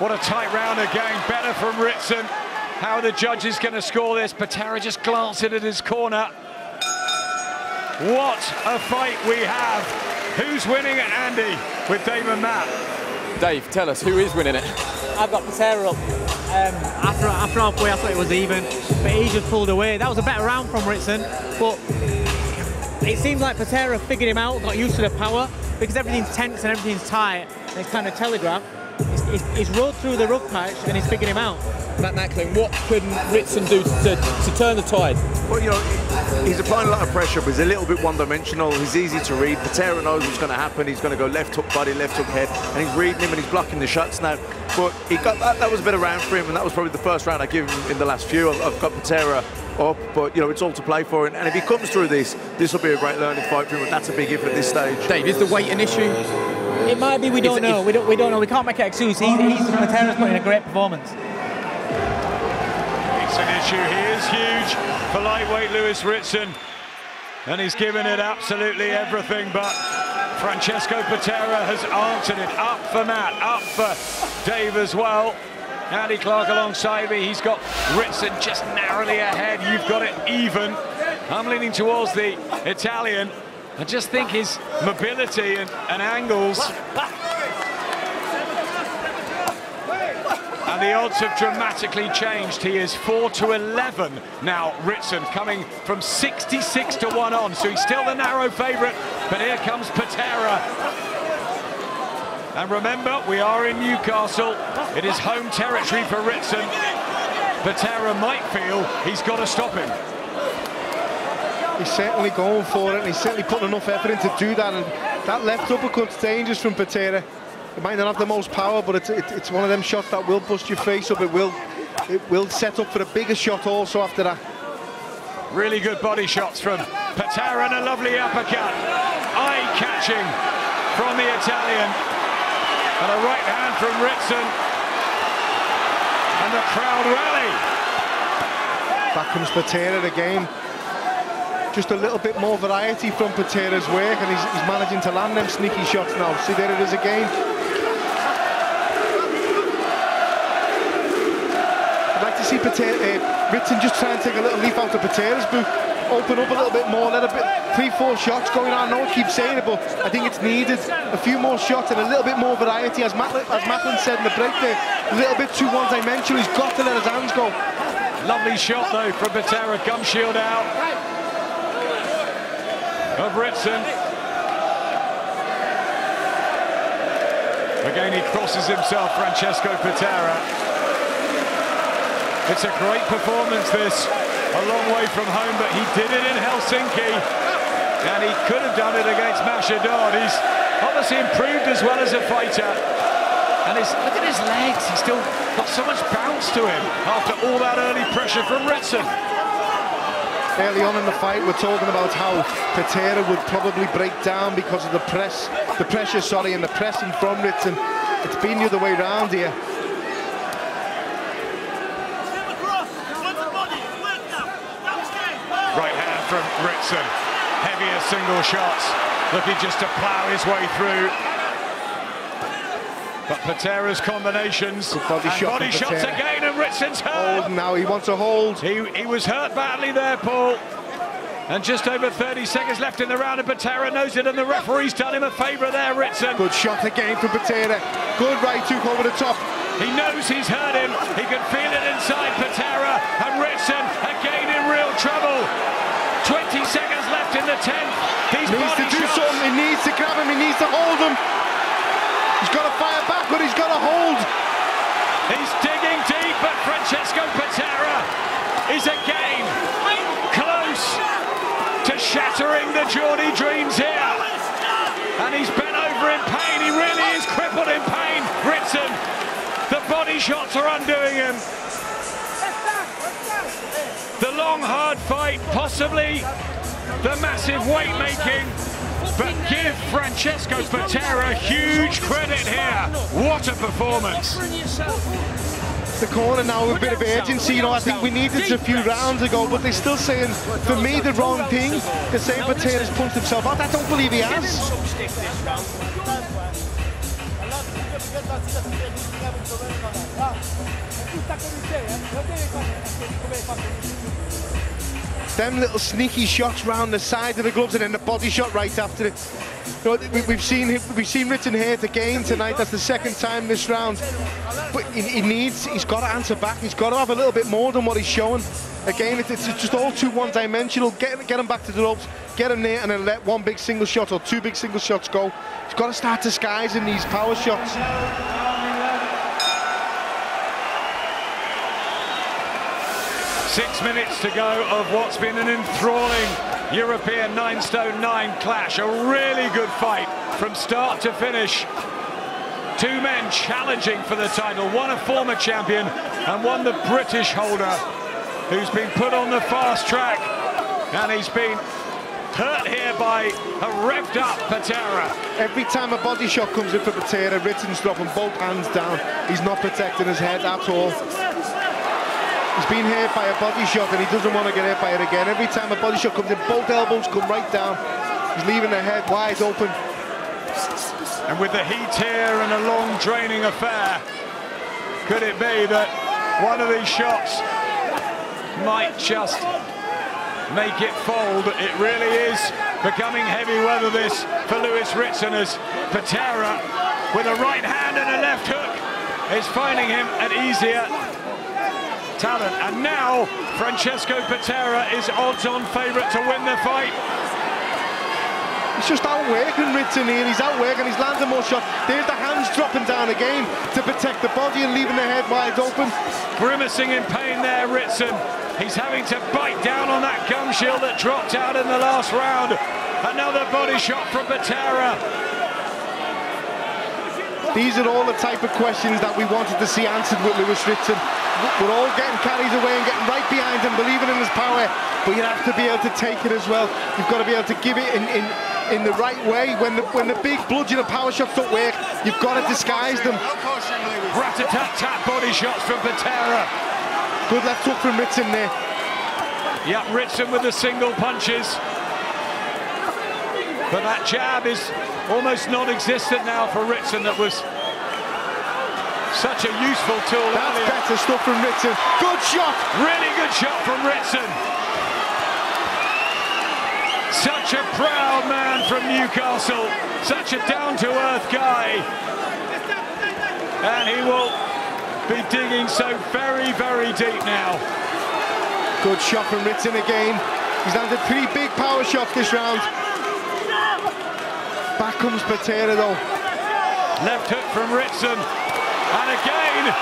What a tight round again, better from Ritson. How are the judges going to score this? Patera just glancing at his corner. What a fight we have. Who's winning it, Andy, with Dave and Matt? Dave, tell us, who is winning it? I've got Patera up. After halfway, I thought it was even, but he just pulled away. That was a better round from Ritson, but it seemed like Patera figured him out, got used to the power, because everything's tense and everything's tight, and it's kind of telegraphed. He's rode through the rough patch and he's figured him out. Matt Macklin, what could Ritson do to turn the tide? Well, you know, he's applying a lot of pressure, but he's a little bit one-dimensional. He's easy to read. Patera knows what's going to happen. He's going to go left hook body, left hook head, and he's reading him and he's blocking the shots now. But he got that was a better round for him, and that was probably the first round I give him in the last few. I've got Patera up, but you know, it's all to play for. And if he comes through this will be a great learning fight for him. And that's a big if at this stage. Dave, is the weight an issue? It might be. We don't know. We don't know. We can't make an excuse. Patera's putting in a great performance. It's an issue. He is huge for lightweight Lewis Ritson, and he's given it absolutely everything. But Francesco Patera has answered it. Up for Matt, up for Dave as well. Andy Clark alongside me. He's got Ritson just narrowly ahead. You've got it even. I'm leaning towards the Italian. I just think his mobility and angles, and the odds have dramatically changed. He is 4-11 now, Ritson, coming from 66 to 1 on, so he's still the narrow favourite, but here comes Patera. And remember, we are in Newcastle. It is home territory for Ritson. Patera might feel he's got to stop him. He's certainly going for it, and he's certainly putting enough effort in to do that. And that left uppercut's dangerous from Patera. It might not have the most power, but it's one of them shots that will bust your face up. It will set up for a bigger shot also after that. Really good body shots from Patera, and a lovely uppercut. Eye-catching from the Italian. And a right hand from Ritson. And the crowd rally. Back comes Patera again. Just a little bit more variety from Patera's work, and he's managing to land them sneaky shots now. See, there it is again. I'd like to see Ritson just try and take a little leaf out of Patera's boot. open up a little bit more, let a bit, 3-4 shots going on. I know I keep saying it, but I think it's needed. A few more shots and a little bit more variety. As Macklin said in the break there, a little bit too one-dimensional. He's got to let his hands go. Lovely shot though from Patera, gum shield out of Ritson. Again he crosses himself, Francesco Patera. It's a great performance this, a long way from home, but he did it in Helsinki and he could have done it against Mashadod. He's obviously improved as well as a fighter. And look at his legs, he's still got so much bounce to him after all that early pressure from Ritson. Early on in the fight, we're talking about how Patera would probably break down because of the pressure, and the pressing from Ritson. It's been the other way around here. Right hand from Ritson, heavier single shots, looking just to plough his way through. But Patera's combinations, body shots again, and Ritson's hurt. Hold now, he wants a hold. He was hurt badly there, Paul. And just over 30 seconds left in the round, and Patera knows it, and the referee's done him a favour there, Ritson. Good shot again from Patera. Good right hook over the top. He knows he's hurt him. He can feel it inside Patera, and Ritson again in real trouble. 20 seconds left in the 10th. He needs to do something. He needs to grab him. He needs to hold him. He's got to fire back, but he's got to hold. He's digging deep, but Francesco Patera is again close to shattering the Geordie dreams here. And he's bent over in pain. He really is crippled in pain. Ritson, the body shots are undoing him. The long, hard fight, possibly the massive weight making. But give Francesco Patera huge credit here. What a performance. The corner now with a bit of urgency. You know, I think we needed a few rounds ago, but they're still saying, for me, the wrong thing. They're saying Patera's punched himself out. I don't believe he has. Them little sneaky shots round the side of the gloves and then the body shot right after it. You know, we've seen Ritson hurt again tonight. That's the second time this round. But he's got to answer back. He's got to have a little bit more than what he's showing. Again, it's just all too one-dimensional. Get him back to the ropes, get him there, and then let one big single shot or two big single shots go. He's got to start disguising these power shots. 6 minutes to go of what's been an enthralling European 9-stone 9 clash. A really good fight from start to finish. Two men challenging for the title, one a former champion and one the British holder, who's been put on the fast track, and he's been hurt here by a revved up Patera. Every time a body shot comes in for Patera, Ritson's dropping both hands down. He's not protecting his head at all. He's been hit by a body shot and he doesn't want to get hit by it again. Every time a body shot comes in, both elbows come right down. He's leaving the head wide open. And with the heat here and a long draining affair, could it be that one of these shots might just make it fold? It really is becoming heavy weather this for Lewis Ritson, as Patera with a right hand and a left hook is finding him an easier talent. And now Francesco Patera is odds-on favourite to win the fight. He's just outworking Ritson here. He's outworking, he's landing more shots. There's the hands dropping down again to protect the body and leaving the head wide open. Grimacing in pain there, Ritson. He's having to bite down on that gum shield that dropped out in the last round. Another body shot from Patera. These are all the type of questions that we wanted to see answered with Lewis Ritson. We're all getting carried away and getting right behind him, believing in his power, but you have to be able to take it as well. You've got to be able to give it in the right way. When the big bludgeoning power shots don't work, you've got to disguise them. Rat-a-tat-tat body shots from Patera. Good left hook from Ritson there. Yeah, Ritson with the single punches. But that jab is almost non-existent now for Ritson. That was such a useful tool. That's earlier. Better stuff from Ritson. Good shot. Really good shot from Ritson. Such a proud man from Newcastle, such a down-to-earth guy. And he will be digging so very, very deep now. Good shot from Ritson again. He's landed 3 big power shots this round. Back comes Patera though. Left hook from Ritson. And again,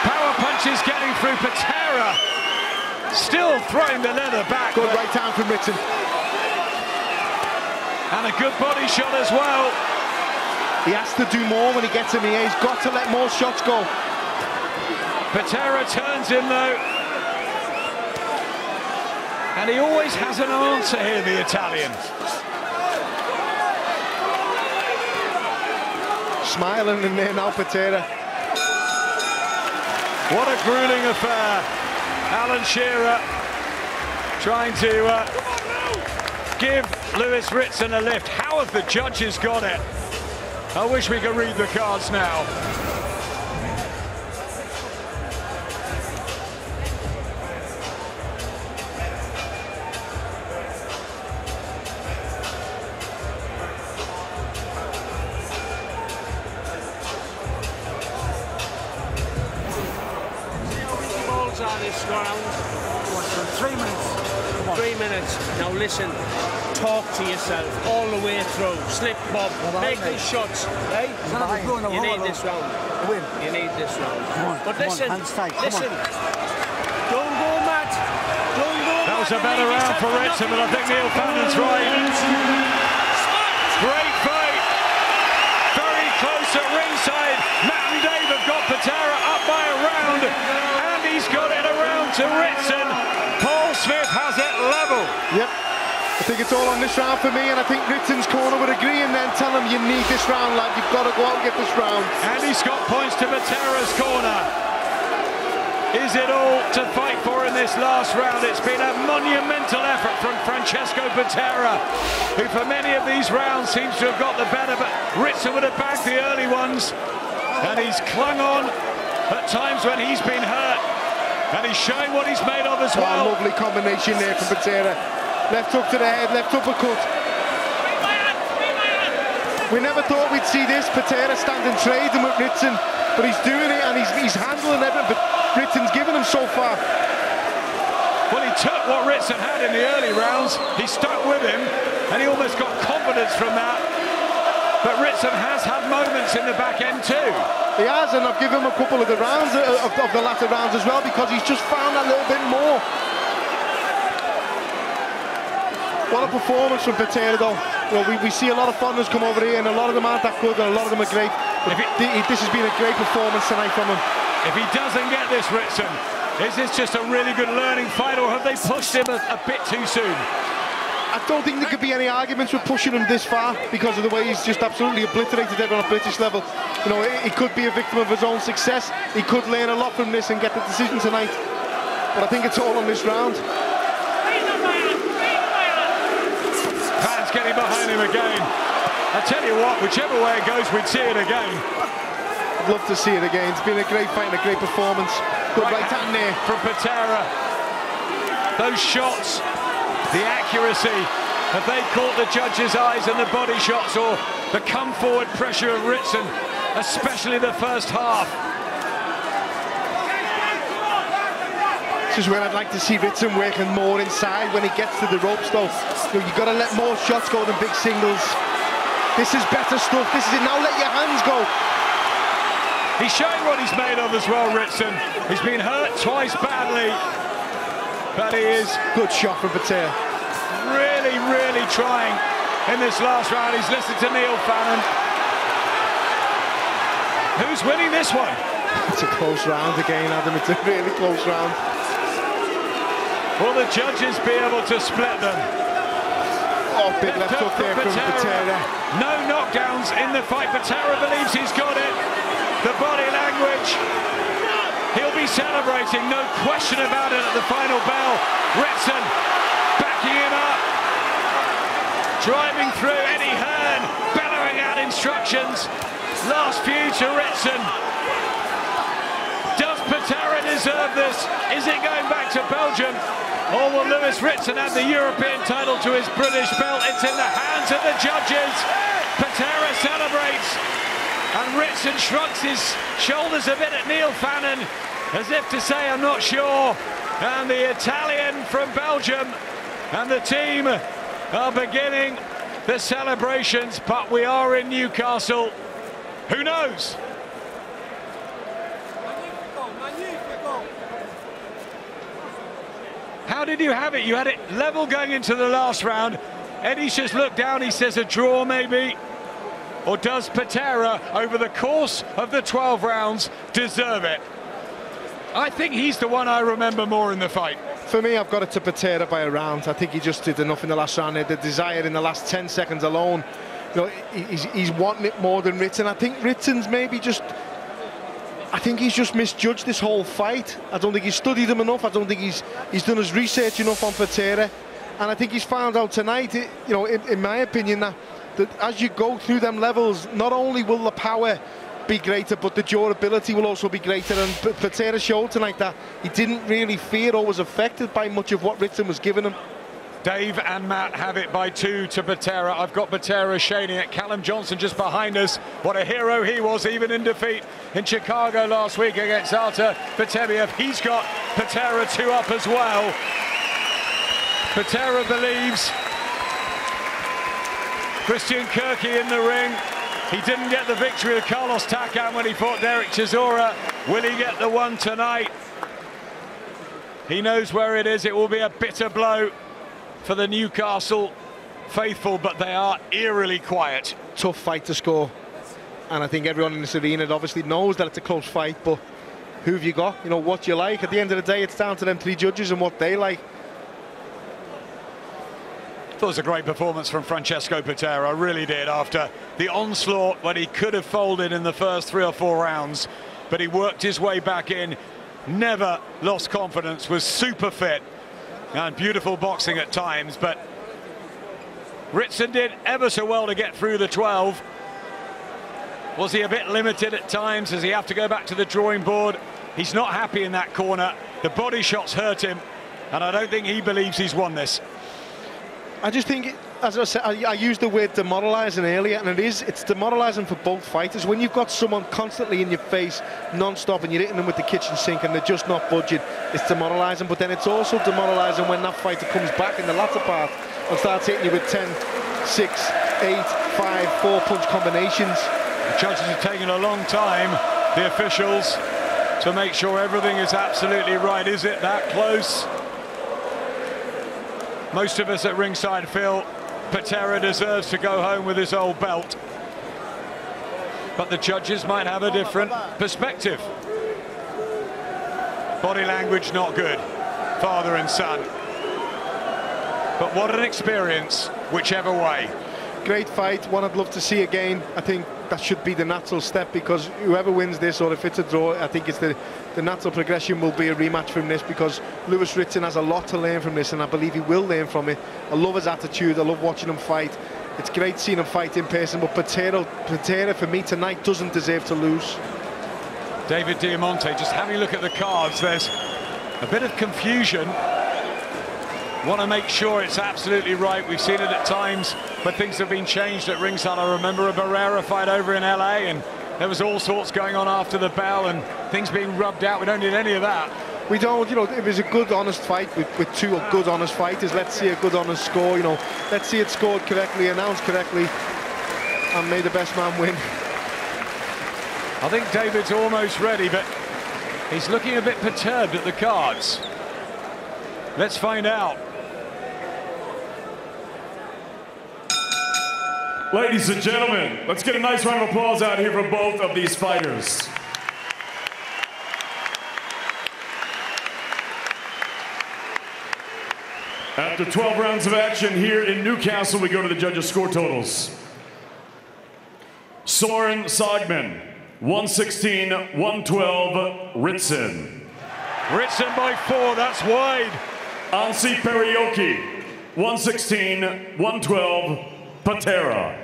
power punches getting through Patera. Still throwing the leather back. Good right hand from Ritson. And a good body shot as well. He has to do more when he gets in the air. He's got to let more shots go. Patera turns him though. And he always has an answer here, the Italian. Smiling in there now, Patera. What a grueling affair. Alan Shearer trying to give Lewis Ritson a lift. How have the judges got it? I wish we could read the cards now. This round. What, 3 minutes? 3 minutes. Now listen, talk to yourself all the way through. Slip, bob, make good shots. Hey? You need this round. You need this round. But listen, listen. Don't go mad. Don't go mad. That was a better round for Ritson, but I think Neil Fannon's right. Great fight. Very close at ringside. Matt and Dave have got Patera up by a round. He's got it around to Ritson. Paul Smith has it level. Yep. I think it's all on this round for me, and I think Ritson's corner would agree and then tell him you need this round, lad. You've got to go out and get this round. And he's got points to Patera's corner. Is it all to fight for in this last round? It's been a monumental effort from Francesco Patera, who for many of these rounds seems to have got the better, but Ritson would have bagged the early ones. And he's clung on at times when he's been hurt. And he's showing what he's made of as well. Lovely combination there from Patera. Left hook to the head, left uppercut. We never thought we'd see this. Patera standing trading with Ritson, but he's doing it and he's handling everything. But Ritson's given him so far. Well, he took what Ritson had in the early rounds. He stuck with him, and he almost got confidence from that. But Ritson has had moments in the back end too. He has, and I've given him a couple of the rounds, of the latter rounds as well, because he's just found that little bit more. What a performance from Patera though. Well, we see a lot of foreigners come over here, and a lot of them aren't that good, and a lot of them are great. But this has been a great performance tonight from him. If he doesn't get this, Ritson, is this just a really good learning fight, or have they pushed him a bit too soon? I don't think there could be any arguments with pushing him this far because of the way he's just absolutely obliterated everyone at British level. You know, he could be a victim of his own success. He could learn a lot from this and get the decision tonight. But I think it's all on this round. Fans getting behind him again. I tell you what, whichever way it goes, we'd see it again. I'd love to see it again. It's been a great fight and a great performance. Good right hand there from Patera. Those shots, the accuracy, have they caught the judges' eyes in the body shots, or the come forward pressure of Ritson, especially the first half? This is where I'd like to see Ritson working more inside when he gets to the ropes though. You've got to let more shots go than big singles. This is better stuff. This is it. Now let your hands go. He's showing what he's made of as well, Ritson. He's been hurt twice badly, but he is... Good shot from Patera. Really, really trying in this last round. He's listened to Neil Fannon. Who's winning this one? It's a close round again, Adam. It's a really close round. Will the judges be able to split them? Oh, big left hook there from Patera. No knockdowns in the fight. Patera believes he's got it. The body language. He'll be celebrating, no question about it, at the final bell. Ritson backing him up. Driving through Eddie Hearn, bellowing out instructions. Last few to Ritson. Does Patera deserve this? Is it going back to Belgium? Or will Lewis Ritson add the European title to his British belt? It's in the hands of the judges. Patera celebrates, and Ritson shrugs his shoulders a bit at Neil Fannon, as if to say, I'm not sure. And the Italian from Belgium and the team are beginning the celebrations, but we are in Newcastle. Who knows? How did you have it? You had it level going into the last round. Eddie's just looked down, he says a draw maybe. Or does Patera, over the course of the 12 rounds, deserve it? I think he's the one I remember more in the fight. For me, I've got it to Patera by a round. I think he just did enough in the last round. The desire in the last 10 seconds alone, you know, he's wanting it more than Ritson. I think Ritson's maybe just... I think he's just misjudged this whole fight. I don't think he's studied him enough. I don't think he's done his research enough on Patera. And I think he's found out tonight, you know, in my opinion, that as you go through them levels, not only will the power be greater, but the durability will also be greater. And Patera showed tonight that he didn't really fear or was affected by much of what Ritson was giving him. Dave and Matt have it by 2 to Patera. I've got Patera shading it. Callum Johnson just behind us. What a hero he was, even in defeat in Chicago last week against Artur Beterbiev. He's got Patera 2 up as well. Patera believes. Christian Kirky in the ring. He didn't get the victory with Carlos Takam when he fought Derek Chisora. Will he get the one tonight? He knows where it is. It will be a bitter blow for the Newcastle faithful, but they are eerily quiet. Tough fight to score, and I think everyone in this arena obviously knows that it's a close fight, but who have you got? You know, what you like. At the end of the day, it's down to them 3 judges and what they like. It was a great performance from Francesco Patera, I really did, after the onslaught when he could have folded in the first 3 or 4 rounds, but he worked his way back in, never lost confidence, was super fit, and beautiful boxing at times. But Ritson did ever so well to get through the 12. Was he a bit limited at times? Does he have to go back to the drawing board? He's not happy in that corner. The body shots hurt him, and I don't think he believes he's won this. I just think, as I said, I used the word demoralising earlier, and it's demoralising for both fighters. When you've got someone constantly in your face, non-stop, and you're hitting them with the kitchen sink and they're just not budging, it's demoralising. But then it's also demoralising when that fighter comes back in the latter part and starts hitting you with 10, 6, 8, 5, 4-punch combinations. The judges are taking a long time, the officials, to make sure everything is absolutely right. Is it that close? Most of us at ringside feel Patera deserves to go home with his old belt. But the judges might have a different perspective. Body language not good, father and son. But what an experience, whichever way. Great fight, one I'd love to see again. I think that should be the natural step, because whoever wins this, or if it's a draw, I think it's the natural progression will be a rematch from this, because Lewis Ritson has a lot to learn from this, and I believe he will learn from it. I love his attitude, I love watching him fight. It's great seeing him fight in person, but Patera for me tonight doesn't deserve to lose. David Diamante, just having a look at the cards, there's a bit of confusion. Want to make sure it's absolutely right. We've seen it at times, but things have been changed at ringside. I remember a Barrera fight over in LA, and there was all sorts going on after the bell and things being rubbed out. We don't need any of that. We don't, you know, it was a good, honest fight with 2 good, honest fighters. Let's see a good, honest score, you know. Let's see it scored correctly, announced correctly, and may the best man win. I think David's almost ready, but he's looking a bit perturbed at the cards. Let's find out. Ladies and gentlemen, let's get a nice round of applause out here for both of these fighters. After 12 rounds of action here in Newcastle, we go to the judges' score totals. Soren Sogman, 116-112, Ritson. Ritson by 4, that's wide. Ansi Perioki, 116-112, Patera.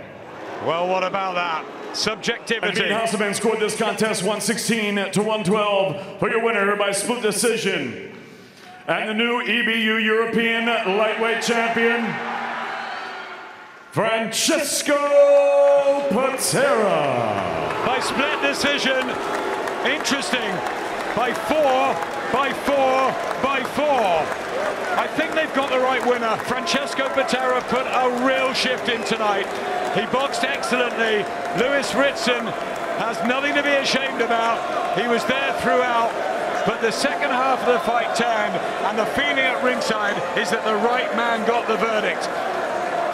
Well, what about that? subjectivity. And Hasselman scored this contest 116 to 112 for your winner by split decision. And the new EBU European lightweight champion, Francesco Patera. By split decision, interesting, by 4, by 4, by 4. I think they've got the right winner. Francesco Patera put a real shift in tonight. He boxed excellently. Lewis Ritson has nothing to be ashamed about. He was there throughout, but the second half of the fight turned, and the feeling at ringside is that the right man got the verdict.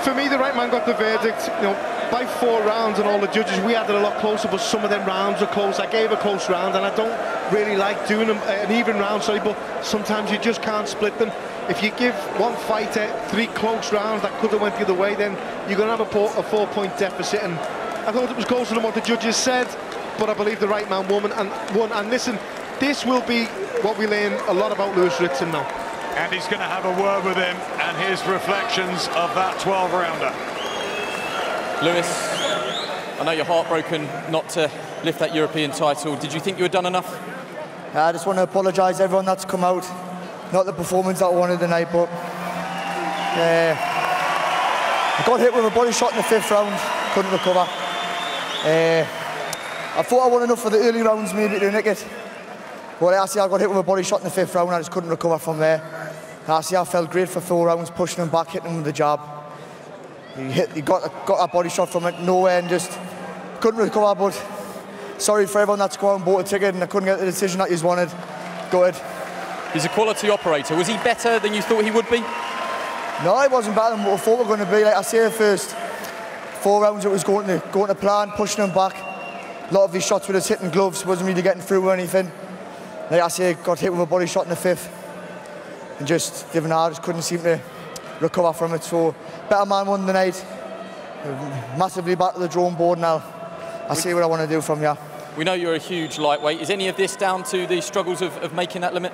For me, the right man got the verdict. You know, by 4 rounds and all the judges, we had it a lot closer, but some of them rounds were close. I gave a close round, and I don't really like doing them an even round, sorry, but sometimes you just can't split them. If you give one fighter 3 close rounds that could have went the other way, then you're going to have a 4-point deficit. And I thought it was closer than what the judges said, but I believe the right man won. And listen, this will be what we learn a lot about Lewis Ritson now. And he's going to have a word with him and his reflections of that 12-rounder. Lewis, I know you're heartbroken not to lift that European title. Did you think you had done enough? I just want to apologise to everyone that's come out. Not the performance that I wanted tonight, but I got hit with a body shot in the 5th round, couldn't recover. I thought I won enough for the early rounds maybe to nick it, but I got hit with a body shot in the 5th round and I just couldn't recover from there. I felt great for 4 rounds, pushing him back, hitting him with the jab. He got a body shot from it, nowhere, and just couldn't recover. But sorry for everyone that's gone and bought a ticket and I couldn't get the decision that you wanted. Go ahead. He's a quality operator. Was he better than you thought he would be? No, he wasn't better than what I thought we were going to be. Like I say, the first 4 rounds it was going to plan, pushing him back. A lot of his shots were just hitting gloves, wasn't really getting through or anything. Like I say, got hit with a body shot in the 5th. And just, Devon Harris couldn't seem to recover from it. So, better man won the night. Massively back to the drawing board now. I'll see what I want to do from here. We know you're a huge lightweight. Is any of this down to the struggles of making that limit?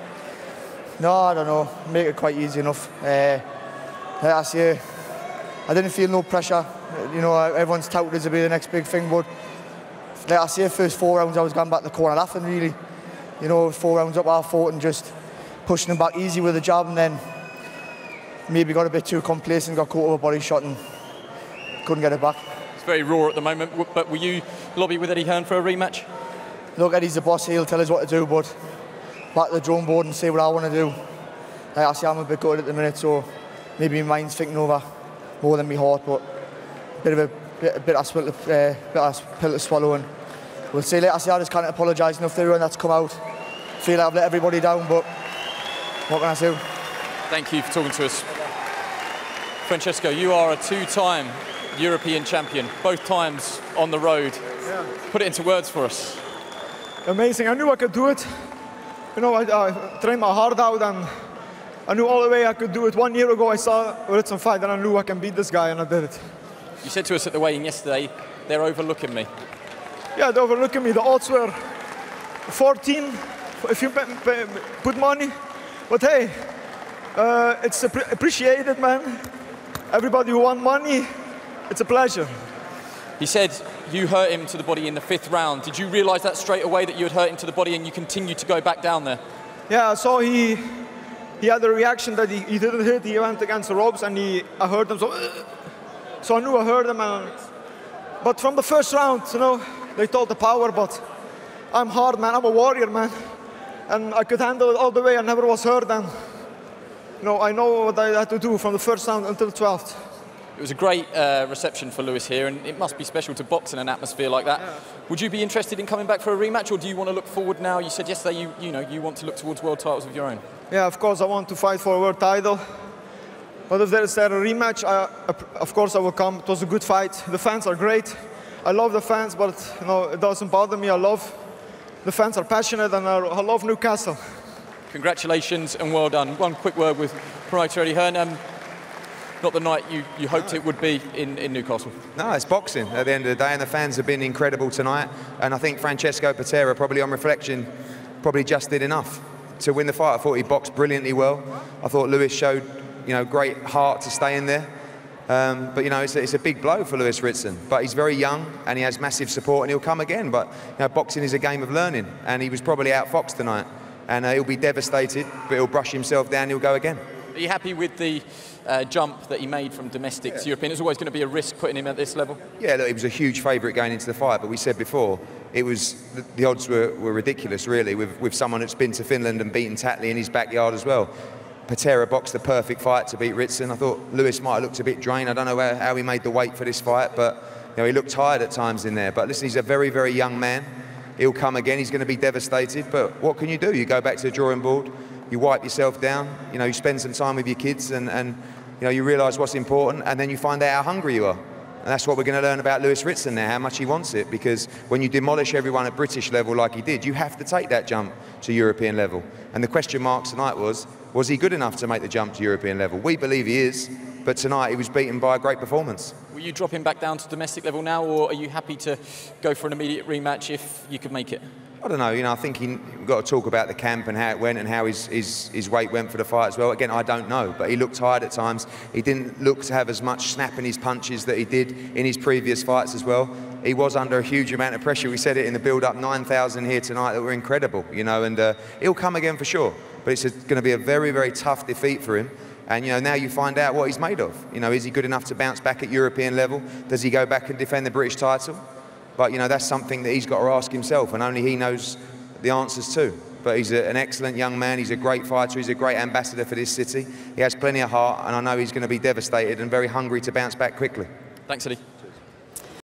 No, I don't know. Make it quite easy enough. Last year, I didn't feel no pressure. You know, everyone's touted to be the next big thing, but last year, first 4 rounds, I was going back the corner laughing, really. You know, 4 rounds up, I fought and just pushing them back easy with the jab, and then maybe got a bit too complacent, got caught with a body shot and couldn't get it back. It's very raw at the moment, but will you lobby with Eddie Hearn for a rematch? Look, Eddie's the boss, he'll tell us what to do, but back to the drawing board and see what I want to do. Like I say, I'm a bit good at the minute, so maybe my mind's thinking over more than my heart, but a bit of pill to swallow, and we'll see. Like I say, I just can't apologise enough to everyone that's come out. Feel like I've let everybody down, but what can I do? Thank you for talking to us. Francesco, you are a 2-time European champion, both times on the road. Yeah. Put it into words for us. Amazing. I knew I could do it. You know, I trained my heart out and I knew all the way I could do it. 1 year ago I saw Ritson fight and I knew I can beat this guy, and I did it. You said to us at the weigh-in yesterday, they're overlooking me. Yeah, they're overlooking me. The odds were 14 if you put money. But hey, it's appreciated, man. Everybody who won money, it's a pleasure. He said you hurt him to the body in the 5th round. Did you realise that straight away, that you had hurt him to the body and you continued to go back down there? Yeah, I saw he had a reaction that he didn't hit. He went against the ropes and I heard him. So I knew I heard him. But from the first round, you know, they thought the power, but I'm hard, man. I'm a warrior, man. And I could handle it all the way. I never was hurt. And you know, I know what I had to do from the first round until the 12th. It was a great reception for Lewis here, and it must be special to box in an atmosphere like that. Yeah. Would you be interested in coming back for a rematch, or do you want to look forward now? You said yesterday you want to look towards world titles of your own. Yeah, of course I want to fight for a world title. But if there is a rematch, of course I will come. It was a good fight. The fans are great. I love the fans, but you know, it doesn't bother me. I love the fans are passionate, and I love Newcastle. Congratulations and well done. One quick word with promoter Eddie Hearn. Not the night you hoped it would be in Newcastle. No, it's boxing at the end of the day, and the fans have been incredible tonight. And I think Francesco Patera, probably on reflection, probably just did enough to win the fight. I thought he boxed brilliantly well. I thought Lewis showed, you know, great heart to stay in there. But, you know, it's a big blow for Lewis Ritson. But he's very young and he has massive support and he'll come again. But, you know, boxing is a game of learning and he was probably outfoxed tonight. And he'll be devastated, but he'll brush himself down, he'll go again. Are you happy with the jump that he made from domestic to European? It's always going to be a risk putting him at this level? Yeah, look, he was a huge favourite going into the fight, but we said before, it was the odds were ridiculous, really, with someone that's been to Finland and beaten Tatley in his backyard as well. Patera boxed the perfect fight to beat Ritson. I thought Lewis might have looked a bit drained. I don't know how he made the weight for this fight, but you know, he looked tired at times in there. But listen, he's a very, very young man. He'll come again. He's going to be devastated. But what can you do? You go back to the drawing board. You wipe yourself down. You know, you spend some time with your kids, and you know, you realise what's important, and then you find out how hungry you are. And that's what we're going to learn about Lewis Ritson now, how much he wants it. Because when you demolish everyone at British level like he did, you have to take that jump to European level. And the question mark tonight was he good enough to make the jump to European level? We believe he is, but tonight he was beaten by a great performance. Will you drop him back down to domestic level now, or are you happy to go for an immediate rematch if you could make it? I don't know, you know, I think we've got to talk about the camp and how it went and how his weight went for the fight as well. Again, I don't know, but he looked tired at times. He didn't look to have as much snap in his punches that he did in his previous fights as well. He was under a huge amount of pressure. We said it in the build-up, 9,000 here tonight that were incredible, you know, and he'll come again for sure. But it's going to be a very, very tough defeat for him. And, you know, now you find out what he's made of. You know, is he good enough to bounce back at European level? Does he go back and defend the British title? But, you know, that's something that he's got to ask himself, and only he knows the answers to. But he's an excellent young man. He's a great fighter. He's a great ambassador for this city. He has plenty of heart, and I know he's going to be devastated and very hungry to bounce back quickly. Thanks, Eddie.